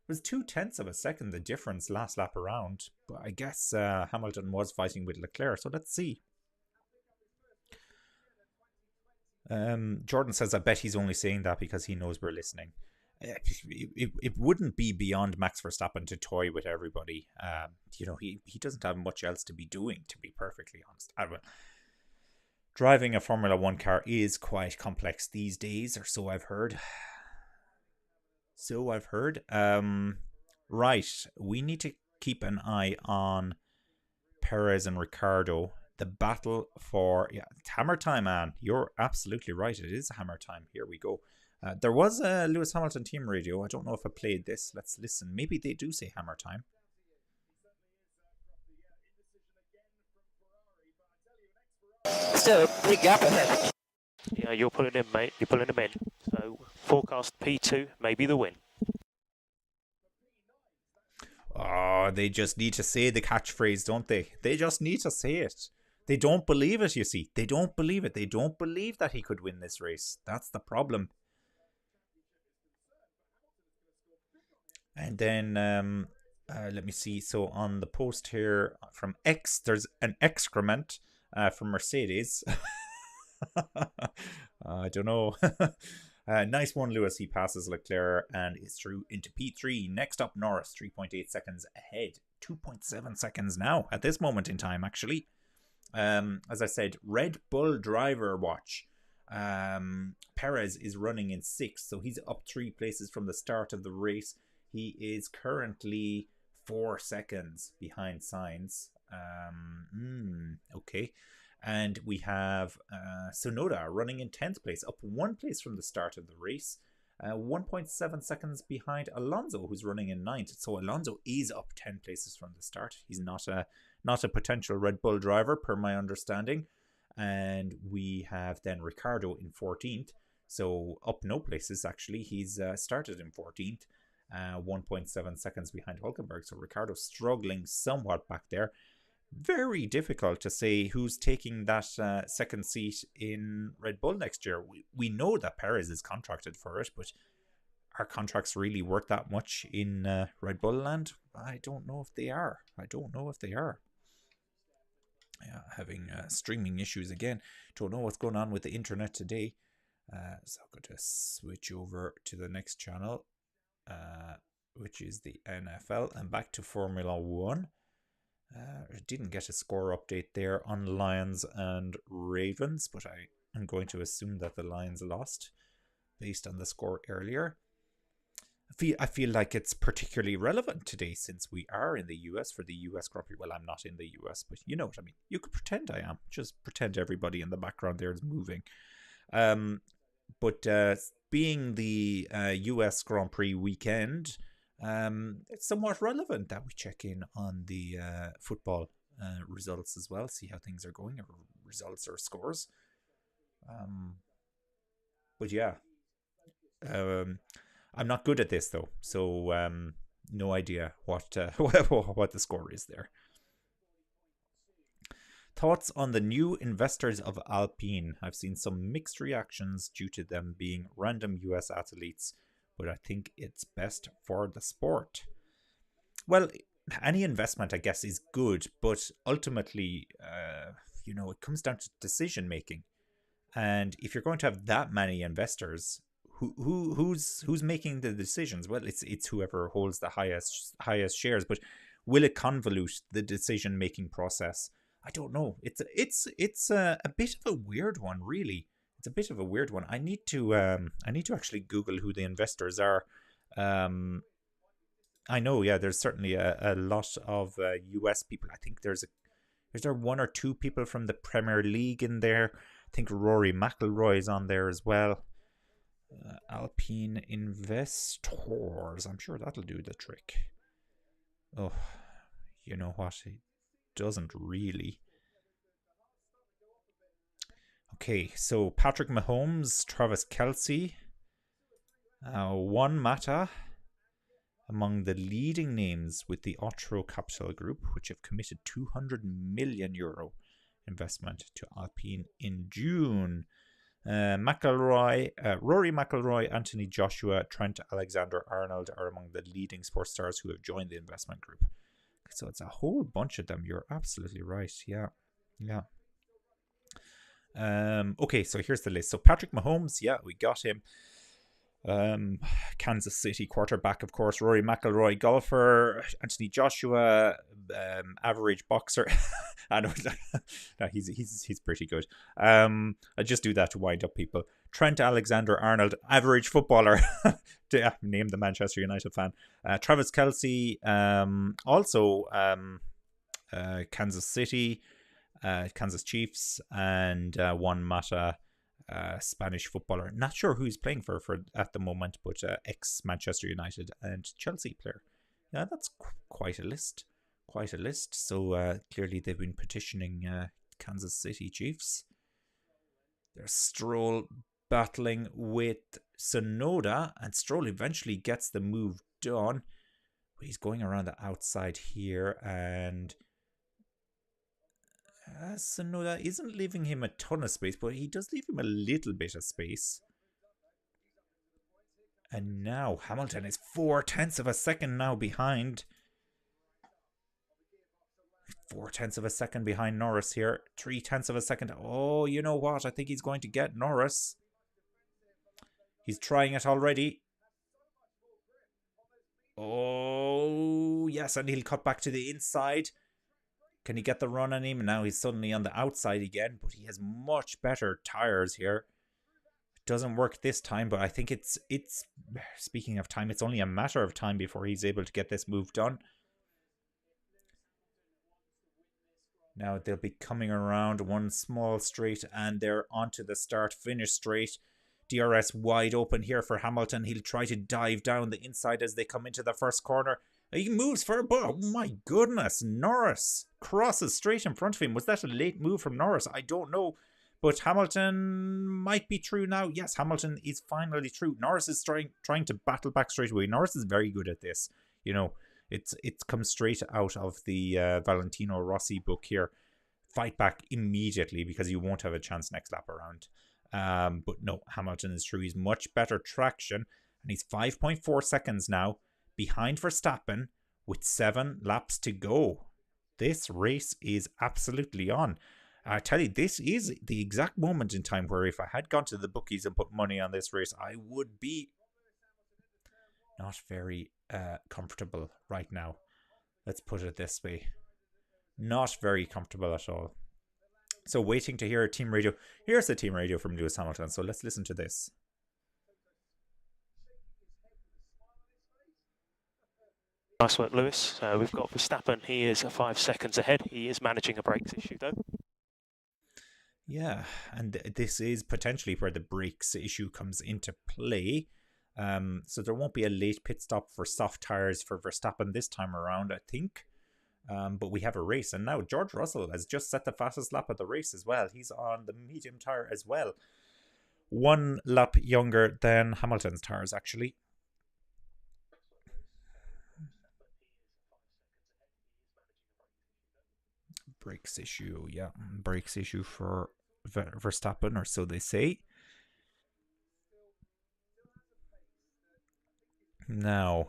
was 0.2 of a second the difference last lap around. But I guess Hamilton was fighting with Leclerc. So let's see. Jordan says, I bet he's only saying that because he knows we're listening. It wouldn't be beyond Max Verstappen to toy with everybody. You know, he doesn't have much else to be doing, to be perfectly honest. Driving a Formula 1 car is quite complex these days, or so I've heard. Right, we need to keep an eye on Perez and Ricciardo. The battle for... Yeah, it's hammer time, man. You're absolutely right. It is hammer time. Here we go. There was a Lewis Hamilton team radio. I don't know if I played this. Let's listen. Maybe they do say hammer time. Still a big gap ahead. Yeah, you're pulling in, mate. You're pulling them in. So forecast P2, maybe the win. Oh, they just need to say the catchphrase, don't they? They just need to say it. They don't believe it, you see. They don't believe it. They don't believe that he could win this race. That's the problem. And then, let me see. So on the post here from X, there's an excrement from Mercedes. I don't know. Nice one, Lewis. He passes Leclerc and is through into P3. Next up, Norris, 3.8 seconds ahead. 2.7 seconds now at this moment in time, actually. As I said, Red Bull driver watch. Perez is running in 6th, so he's up 3 places from the start of the race. He is currently 4 seconds behind Sainz. Okay. And we have Tsunoda running in 10th place, up 1 place from the start of the race. 1.7 seconds behind Alonso, who's running in 9th. So Alonso is up 10 places from the start. He's not a potential Red Bull driver, per my understanding. And we have then Ricciardo in 14th. So up no places, actually. He's started in 14th. 1.7 seconds behind Hulkenberg. So Ricciardo struggling somewhat back there. Very difficult to say who's taking that second seat in Red Bull next year. We know that Perez is contracted for it, but are contracts really worth that much in Red Bull land? I don't know if they are. Yeah, having streaming issues again. Don't know what's going on with the internet today. So I'm going to switch over to the next channel, which is the NFL, and back to Formula 1. I didn't get a score update there on Lions and Ravens, but I I'm going to assume that the Lions lost based on the score earlier. I feel like it's particularly relevant today since we are in the US for the US Grand Prix. Well, I'm not in the US, but you know what I mean. You could pretend I am. Just pretend everybody in the background there is moving. But being the US Grand Prix weekend, it's somewhat relevant that we check in on the football results as well, see how things are going, or results or scores. But yeah. I'm not good at this though, so no idea what what the score is there. Thoughts on the new investors of Alpine? I've seen some mixed reactions due to them being random US athletes, but I think it's best for the sport. Well, any investment, I guess, is good, but ultimately, it comes down to decision making. And if you're going to have that many investors, who's making the decisions? Well, it's whoever holds the highest shares, but will it convolute the decision making process? I don't know. It's a bit of a weird one, really. It's a bit of a weird one. I need to actually Google who the investors are. I know, yeah, there's certainly a lot of US people. I think is there one or two people from the Premier League in there? I think Rory McIlroy is on there as well. Alpine investors. I'm sure that'll do the trick. Oh, you know what? It doesn't really. Okay, so Patrick Mahomes, Travis Kelce, Juan Mata, among the leading names with the Otro Capital Group, which have committed €200 million investment to Alpine in June. Rory McIlroy, Anthony Joshua, Trent Alexander-Arnold are among the leading sports stars who have joined the investment group. So it's a whole bunch of them. You're absolutely right. Yeah. Okay, so here's the list. So Patrick Mahomes, yeah, we got him. Kansas City quarterback, of course. Rory McIlroy, golfer. Anthony Joshua, average boxer. I know, no, he's pretty good. I just do that to wind up people. Trent Alexander-Arnold, average footballer. Name the Manchester United fan. Travis Kelce, also Kansas City, Kansas Chiefs, and Juan Mata, Spanish footballer. Not sure who he's playing for at the moment, but ex-Manchester United and Chelsea player. Yeah, that's quite a list. So clearly they've been petitioning Kansas City Chiefs. There's Stroll battling with Sonoda, and Stroll eventually gets the move done. He's going around the outside here, and Sonoda isn't leaving him a ton of space, but he does leave him a little bit of space. And now Hamilton is 0.4 of a second now behind. 0.4 of a second behind Norris here. 0.3 of a second. Oh, you know what? I think he's going to get Norris. He's trying it already. Oh, yes, and he'll cut back to the inside. Can he get the run on him? Now he's suddenly on the outside again, but he has much better tires here. It doesn't work this time, but I think it's speaking of time, it's only a matter of time before he's able to get this move done. Now they'll be coming around one small straight, and they're onto the start-finish straight. DRS wide open here for Hamilton. He'll try to dive down the inside as they come into the first corner. He moves for a ball. Oh my goodness. Norris crosses straight in front of him. Was that a late move from Norris? I don't know. But Hamilton might be through now. Yes, Hamilton is finally through. Norris is trying to battle back straight away. Norris is very good at this. You know, it's comes straight out of the Valentino Rossi book here. Fight back immediately because you won't have a chance next lap around. But no, Hamilton is through. He's much better traction, and he's 5.4 seconds now behind Verstappen with 7 laps to go. This race is absolutely on. I tell you, this is the exact moment in time where if I had gone to the bookies and put money on this race, I would be not very comfortable right now. Let's put it this way. Not very comfortable at all. So waiting to hear a team radio. Here's the team radio from Lewis Hamilton. So let's listen to this. Nice work, Lewis. We've got Verstappen. He is 5 seconds ahead. He is managing a brakes issue, though. Yeah, and this is potentially where the brakes issue comes into play. So there won't be a late pit stop for soft tyres for Verstappen this time around, I think. But we have a race, and now George Russell has just set the fastest lap of the race as well. He's on the medium tyre as well. 1 lap younger than Hamilton's tyres, actually. Brakes issue, yeah. Brakes issue for Verstappen, or so they say. Now,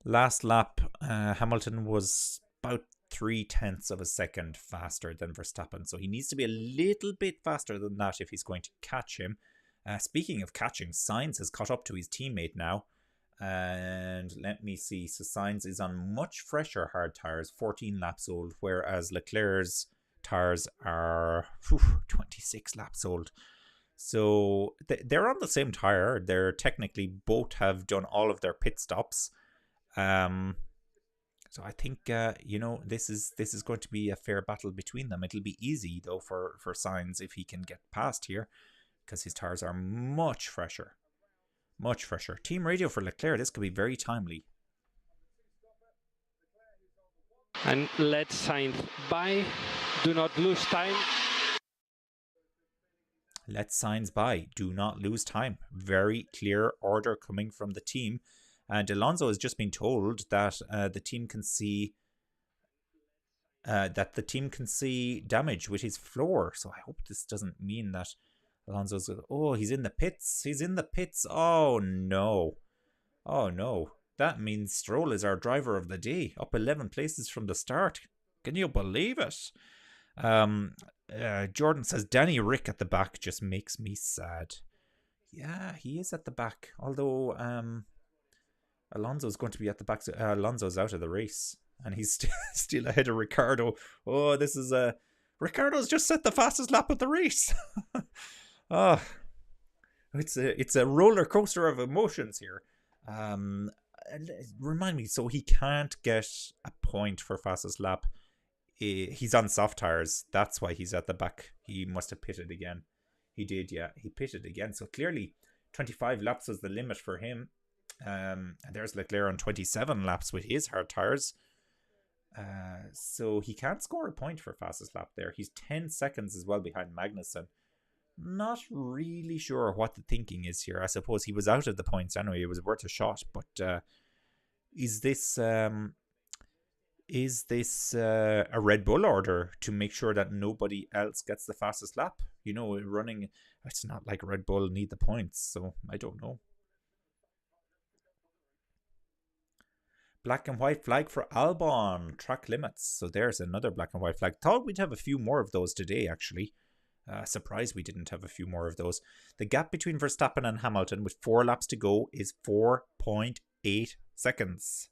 last lap, Hamilton was about 0.3 of a second faster than Verstappen, so he needs to be a little bit faster than that if he's going to catch him. Speaking of catching, Sainz has caught up to his teammate now, and let me see. So Sainz is on much fresher hard tyres, 14 laps old, whereas Leclerc's tyres are 26 laps old. So they're on the same tyre. They're technically both have done all of their pit stops. So I think this is going to be a fair battle between them. It'll be easy though for Sainz if he can get past here, because his tyres are much fresher. Much fresher. Team radio for Leclerc. This could be very timely. And let Sainz by. Do not lose time. Let Sainz by. Do not lose time. Very clear order coming from the team. And Alonso has just been told that the team can see damage with his floor. So I hope this doesn't mean that Alonso's, he's in the pits. He's in the pits. Oh no. Oh no. That means Stroll is our driver of the day, up 11 places from the start. Can you believe it? Jordan says Danny Rick at the back just makes me sad. Yeah, he is at the back. Although Alonso's going to be at the back. Alonso's out of the race, and he's still ahead of Ricciardo. Oh, this is Ricciardo's just set the fastest lap of the race. It's a roller coaster of emotions here. Remind me, so he can't get a point for fastest lap. He's on soft tires. That's why he's at the back. He must have pitted again. He did, yeah. He pitted again. So clearly 25 laps was the limit for him. And there's Leclerc on 27 laps with his hard tires. So he can't score a point for fastest lap there. He's 10 seconds as well behind Magnussen. Not really sure what the thinking is here. I suppose he was out of the points anyway. It was worth a shot. But is this a Red Bull order to make sure that nobody else gets the fastest lap? Running, it's not like Red Bull need the points, so I don't know. Black and white flag for Albon, track limits. So there's another black and white flag. Thought we'd have a few more of those today, actually. Surprised we didn't have a few more of those. The gap between Verstappen and Hamilton with 4 laps to go is 4.8 seconds.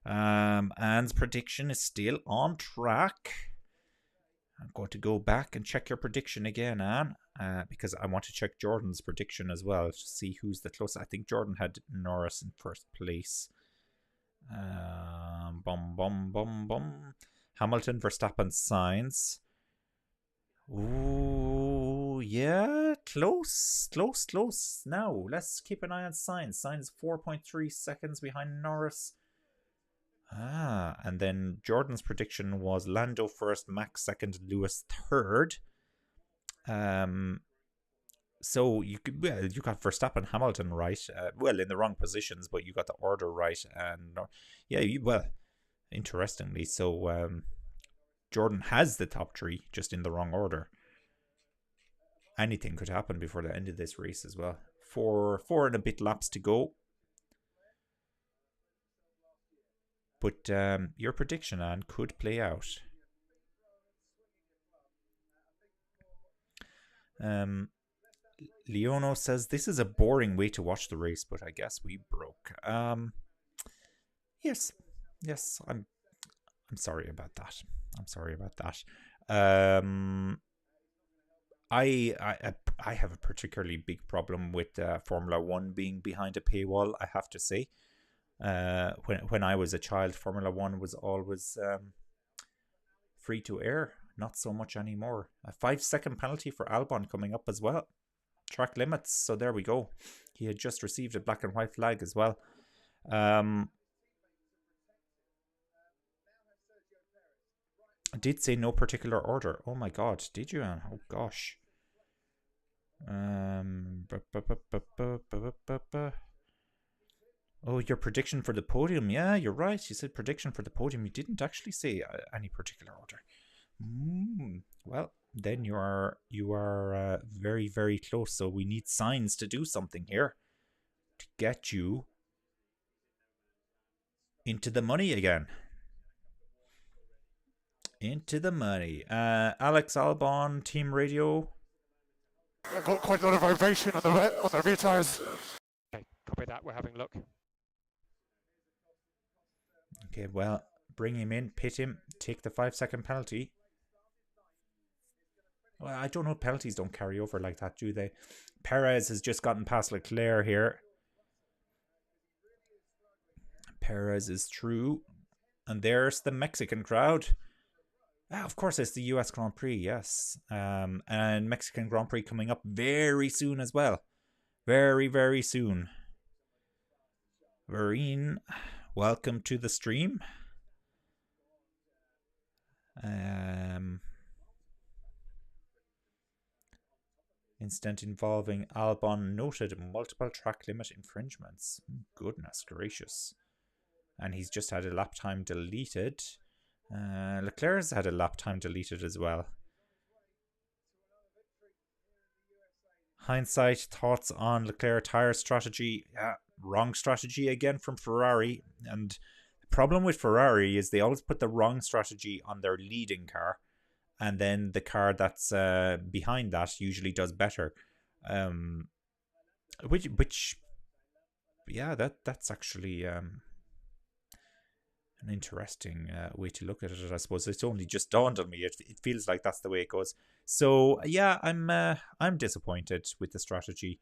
Anne's prediction is still on track. I'm going to go back and check your prediction again, Anne, because I want to check Jordan's prediction as well to see who's the closest. I think Jordan had Norris in first place. Hamilton, Verstappen, Sainz. Ooh, yeah, close. Now, let's keep an eye on Sainz. Sainz 4.3 seconds behind Norris. And then Jordan's prediction was Lando first, Max second, Lewis third. So you got Verstappen, Hamilton right. In the wrong positions, but you got the order right. And interestingly, so Jordan has the top 3, just in the wrong order. Anything could happen before the end of this race as well. 4 and a bit laps to go. But your prediction, Anne, could play out. Leono says, this is a boring way to watch the race, but I guess we broke. Yes, I'm sorry about that. I have a particularly big problem with Formula One being behind a paywall. I have to say, when I was a child, Formula One was always free to air. Not so much anymore. A 5-second penalty for Albon coming up as well. Track limits. So there we go. He had just received a black and white flag as well. I did say no particular order. Oh my god, did you? Oh gosh. Oh, your prediction for the podium. Yeah, you're right. You said prediction for the podium. You didn't actually say any particular order. Well, then you are very, very close. So we need signs to do something here to get you into the money again. Into the money. Alex Albon, Team Radio. I've got quite a lot of vibration on the rear tyres. Okay, copy that. We're having a look. Okay, well, bring him in, pit him, take the 5-second penalty. Well, I don't know, penalties don't carry over like that, do they? Perez has just gotten past Leclerc here. Perez is through. And there's the Mexican crowd. Of course, it's the US Grand Prix, yes. And Mexican Grand Prix coming up very soon as well. Very, very soon. Vereen, welcome to the stream. Incident involving Albon noted multiple track limit infringements. Goodness gracious. And he's just had a lap time deleted. Leclerc's had a lap time deleted as well. Hindsight, thoughts on Leclerc tyre strategy? Wrong strategy again from Ferrari. And the problem with Ferrari is they always put the wrong strategy on their leading car. And then the car that's behind that usually does better. That's actually an interesting way to look at it, I suppose. It's only just dawned on me. It feels like that's the way it goes. So yeah, I'm disappointed with the strategy.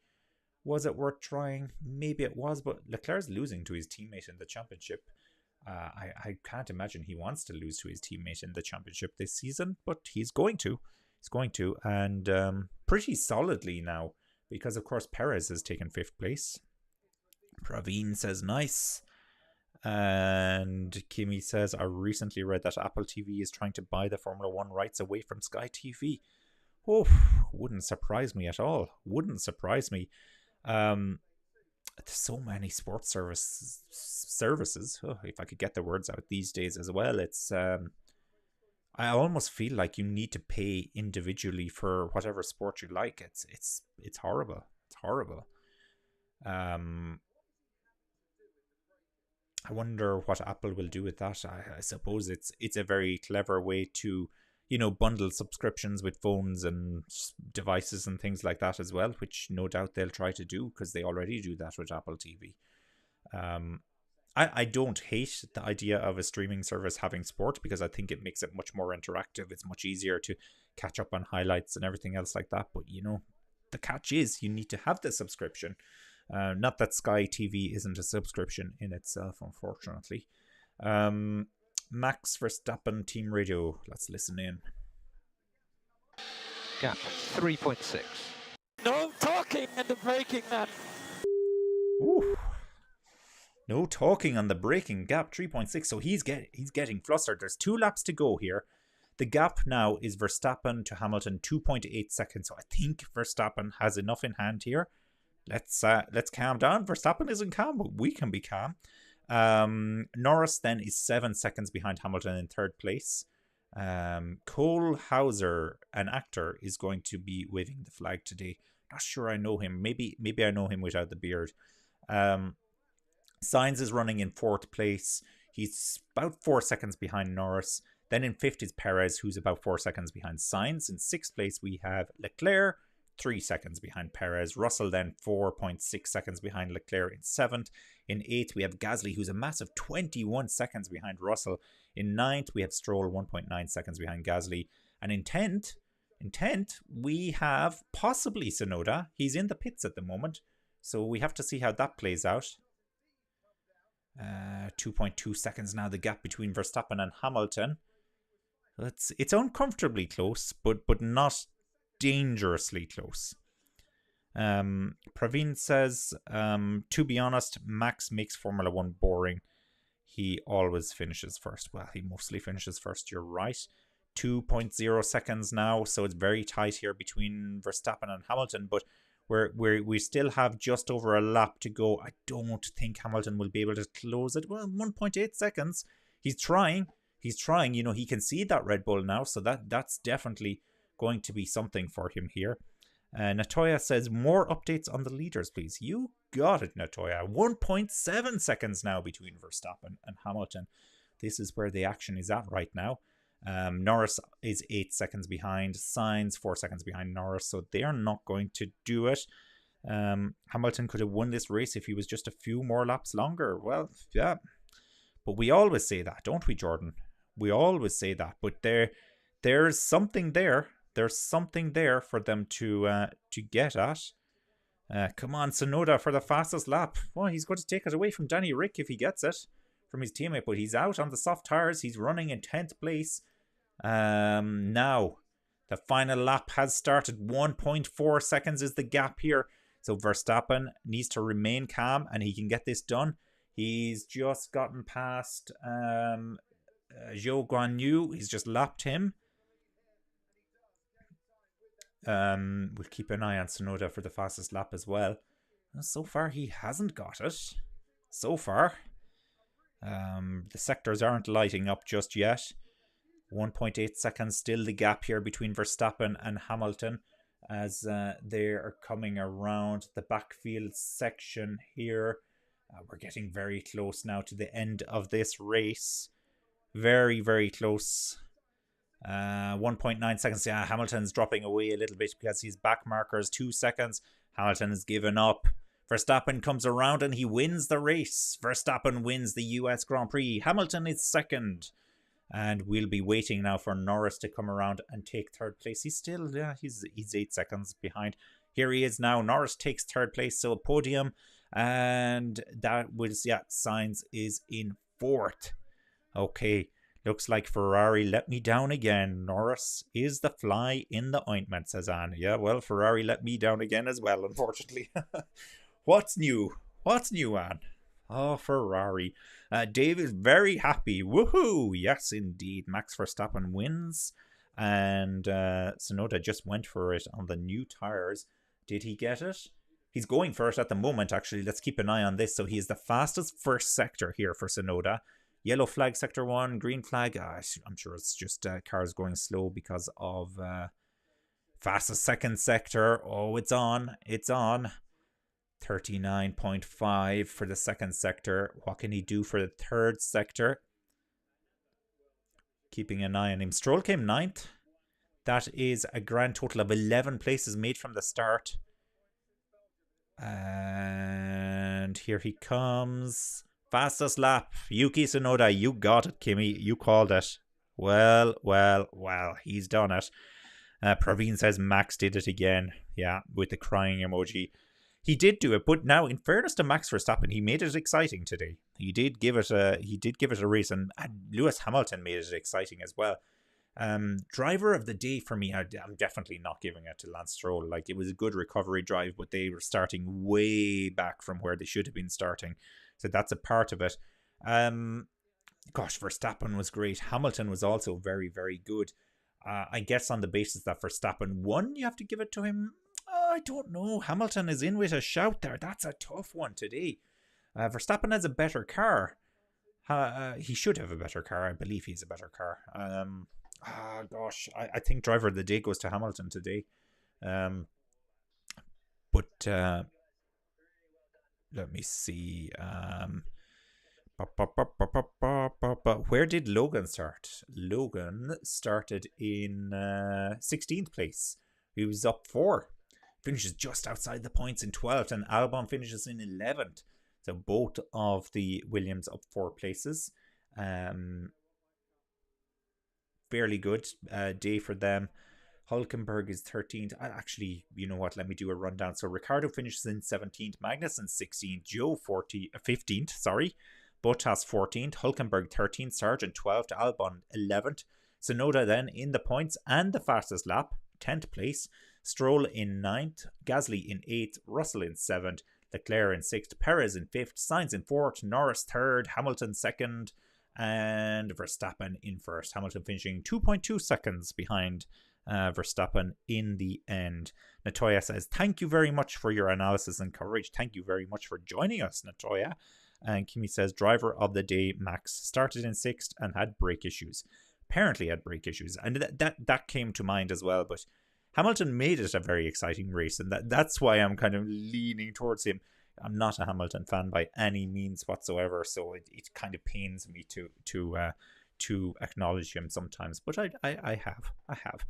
Was it worth trying? Maybe it was, but Leclerc's losing to his teammate in the championship. I can't imagine he wants to lose to his teammate in the championship this season, but he's going to. He's going to, and pretty solidly now, because of course Perez has taken 5th place. Praveen says nice. And Kimi says, I recently read that Apple TV is trying to buy the Formula 1 rights away from Sky TV. Oh, wouldn't surprise me at all. Wouldn't surprise me. There's so many sports services. Oh, if I could get the words out these days as well. It's I almost feel like you need to pay individually for whatever sport you like. It's horrible. It's horrible. I wonder what Apple will do with that. I suppose it's a very clever way to, bundle subscriptions with phones and devices and things like that as well, which no doubt they'll try to do because they already do that with Apple TV. I don't hate the idea of a streaming service having sport because I think it makes it much more interactive. It's much easier to catch up on highlights and everything else like that. But, the catch is you need to have the subscription. Not that Sky TV isn't a subscription in itself, unfortunately. Max Verstappen, Team Radio. Let's listen in. Gap 3.6. No talking and the braking, man. Ooh. No talking on the braking. Gap 3.6. So he's getting flustered. There's 2 laps to go here. The gap now is Verstappen to Hamilton, 2.8 seconds. So I think Verstappen has enough in hand here. Let's calm down. Verstappen isn't calm, but we can be calm. Norris then is 7 seconds behind Hamilton in 3rd place. Cole Hauser, an actor, is going to be waving the flag today. Not sure I know him. Maybe I know him without the beard. Sainz is running in 4th place. He's about 4 seconds behind Norris. Then in 5th is Perez, who's about 4 seconds behind Sainz. In 6th place we have Leclerc, 3 seconds behind Perez. Russell then 4.6 seconds behind Leclerc in 7th. In 8th we have Gasly, who's a massive 21 seconds behind Russell. In 9th we have Stroll, 1.9 seconds behind Gasly. And in 10th, we have possibly Tsunoda. He's in the pits at the moment, so we have to see how that plays out. 2.2 seconds now, the gap between Verstappen and Hamilton. It's uncomfortably close, but not dangerously close. Praveen says, to be honest, Max makes Formula 1 boring. He always finishes first. Well, he mostly finishes first, you're right. 2.0 seconds now, so it's very tight here between Verstappen and Hamilton, but we still have just over a lap to go. I don't think Hamilton will be able to close it. Well, 1.8 seconds. He's trying. You know, he can see that Red Bull now, so that's definitely going to be something for him here. Natoya says, more updates on the leaders, please. You got it, Natoya. 1.7 seconds now between Verstappen and Hamilton. This is where the action is at right now. Norris is 8 seconds behind. Sainz 4 seconds behind Norris, so they are not going to do it. Hamilton could have won this race if he was just a few more laps longer. Well, yeah. But we always say that, don't we, Jordan? We always say that. But there's something there. There's something there for them to get at. Come on, Tsunoda for the fastest lap. Well, he's going to take it away from Danny Rick if he gets it from his teammate, but he's out on the soft tires. He's running in 10th place. Now, the final lap has started. 1.4 seconds is the gap here. So Verstappen needs to remain calm and he can get this done. He's just gotten past Zhou Guanyu. He's just lapped him. We'll keep an eye on Tsunoda for the fastest lap as well. So far, he hasn't got it. So far. The sectors aren't lighting up just yet. 1.8 seconds still the gap here between Verstappen and Hamilton as they are coming around the backfield section here. We're getting very close now to the end of this race. Very, very close. 1.9 seconds. Yeah, Hamilton's dropping away a little bit because his back marker is 2 seconds. Hamilton has given up. Verstappen comes around and he wins the race. Verstappen wins the US Grand Prix. Hamilton is second. And we'll be waiting now for Norris to come around and take third place. He's still, he's 8 seconds behind. Here he is now. Norris takes third place, so a podium. And that was, Sainz is in fourth. Okay. Looks like Ferrari let me down again. Norris is the fly in the ointment, says Anne. Yeah, well, Ferrari let me down again as well, unfortunately. What's new? What's new, Anne? Oh, Ferrari. Dave is very happy. Woohoo! Yes, indeed. Max Verstappen wins. And Tsunoda just went for it on the new tyres. Did he get it? He's going for it at the moment, actually. Let's keep an eye on this. So he is the fastest first sector here for Tsunoda. Yellow flag, sector 1. Green flag, I'm sure it's just cars going slow because of fastest second sector. Oh, it's on. It's on. 39.5 for the second sector. What can he do for the third sector? Keeping an eye on him. Stroll came 9th. That is a grand total of 11 places made from the start. And here he comes. Fastest lap. Yuki Tsunoda, you got it, Kimmy. You called it. Well, he's done it. Praveen says Max did it again. Yeah, with the crying emoji. He did do it, but now, in fairness to Max Verstappen, he made it exciting today. He did give it a race, and Lewis Hamilton made it exciting as well. Driver of the day for me, I'm definitely not giving it to Lance Stroll. Like, it was a good recovery drive, but they were starting way back from where they should have been starting. So that's a part of it. Verstappen was great. Hamilton was also very, very good. I guess on the basis that Verstappen won, you have to give it to him. I don't know. Hamilton is in with a shout there. That's a tough one today. Verstappen has a better car. He should have a better car. I believe he's a better car. I think driver of the day goes to Hamilton today. But let me see. Where did Logan start? Logan started in 16th place. He was up 4. Finishes just outside the points in 12th, and Albon finishes in 11th. So both of the Williams up 4 places. fairly good day for them. Hulkenberg is 13th. Actually, you know what? Let me do a rundown. So Ricardo finishes in 17th, Magnussen 16th, Joe 15th, sorry. Bottas 14th, Hulkenberg 13th, Sargent 12th, Albon 11th. Tsunoda then in the points and the fastest lap, 10th place. Stroll in 9th, Gasly in 8th, Russell in 7th, Leclerc in 6th, Perez in 5th, Sainz in 4th, Norris 3rd, Hamilton 2nd, and Verstappen in 1st. Hamilton finishing 2.2 seconds behind Verstappen in the end. Natoya says, thank you very much for your analysis and coverage. Thank you very much for joining us, Natoya. And Kimi says, driver of the day, Max, started in 6th and had brake issues. Apparently had brake issues. And that came to mind as well. But Hamilton made it a very exciting race. And that's why I'm kind of leaning towards him. I'm not a Hamilton fan by any means whatsoever. So it kind of pains me to acknowledge him sometimes. But I have.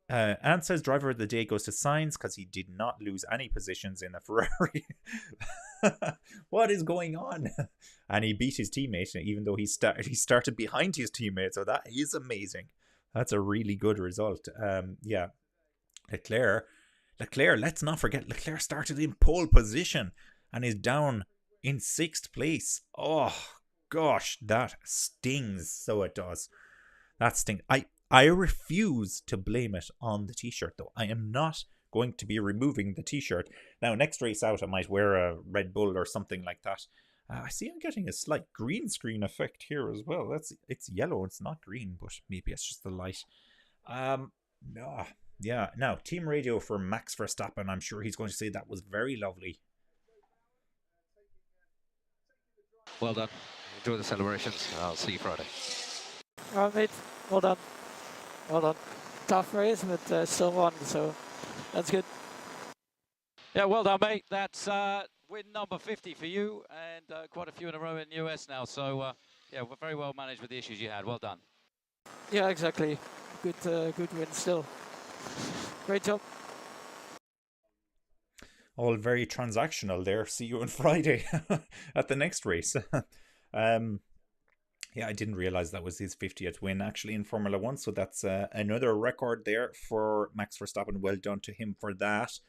Ant says driver of the day goes to Sainz because he did not lose any positions in the Ferrari. What is going on? And he beat his teammate even though he started behind his teammate, so that is amazing. That's a really good result. Yeah, Leclerc, let's not forget, Leclerc started in pole position and is down in 6th place. Oh gosh, that stings. So it does. That stings. I refuse to blame it on the t-shirt, though. I am not going to be removing the t-shirt. Now, next race out, I might wear a Red Bull or something like that. I see I'm getting a slight green screen effect here as well. It's yellow, it's not green, but maybe it's just the light. No, yeah. Now, team radio for Max Verstappen. I'm sure he's going to say that was very lovely. Well done. Enjoy the celebrations. I'll see you Friday. All right, mate. Well done. Well done. Tough race, but still won, so that's good. Yeah, well done, mate. That's win number 50 for you, and quite a few in a row in the US now. So, yeah, we're very well managed with the issues you had. Well done. Yeah, exactly. Good win still. Great job. All very transactional there. See you on Friday at the next race. Yeah, I didn't realize that was his 50th win actually in Formula 1. So that's another record there for Max Verstappen. Well done to him for that.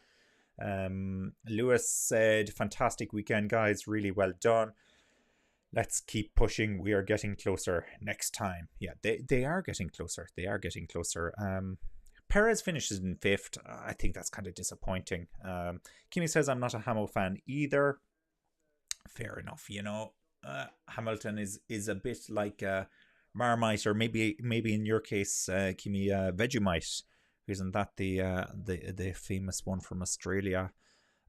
Lewis said, fantastic weekend, guys. Really well done. Let's keep pushing. We are getting closer next time. Yeah, they are getting closer. They are getting closer. Perez finishes in 5th. I think that's kind of disappointing. Kimi says, I'm not a Hamo fan either. Fair enough, you know. Hamilton is a bit like Marmite, or maybe in your case, Kimi, Vegemite. Isn't that the famous one from Australia?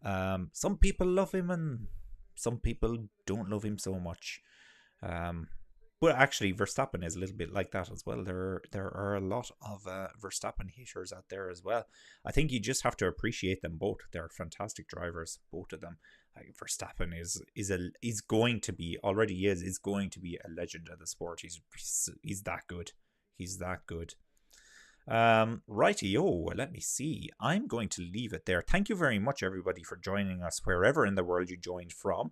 Some people love him and some people don't love him so much. But actually, Verstappen is a little bit like that as well. There are a lot of Verstappen haters out there as well. I think you just have to appreciate them both. They're fantastic drivers, both of them. Verstappen is going to be, already is going to be a legend of the sport. He's that good. He's that good. Righty-o, let me see. I'm going to leave it there. Thank you very much, everybody, for joining us wherever in the world you joined from.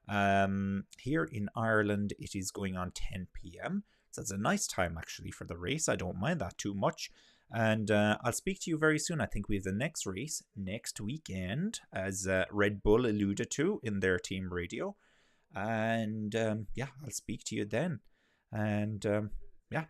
Here in Ireland, it is going on 10 p.m. So it's a nice time, actually, for the race. I don't mind that too much. And I'll speak to you very soon. I think we have the next race next weekend, as Red Bull alluded to in their team radio. And yeah, I'll speak to you then. And yeah,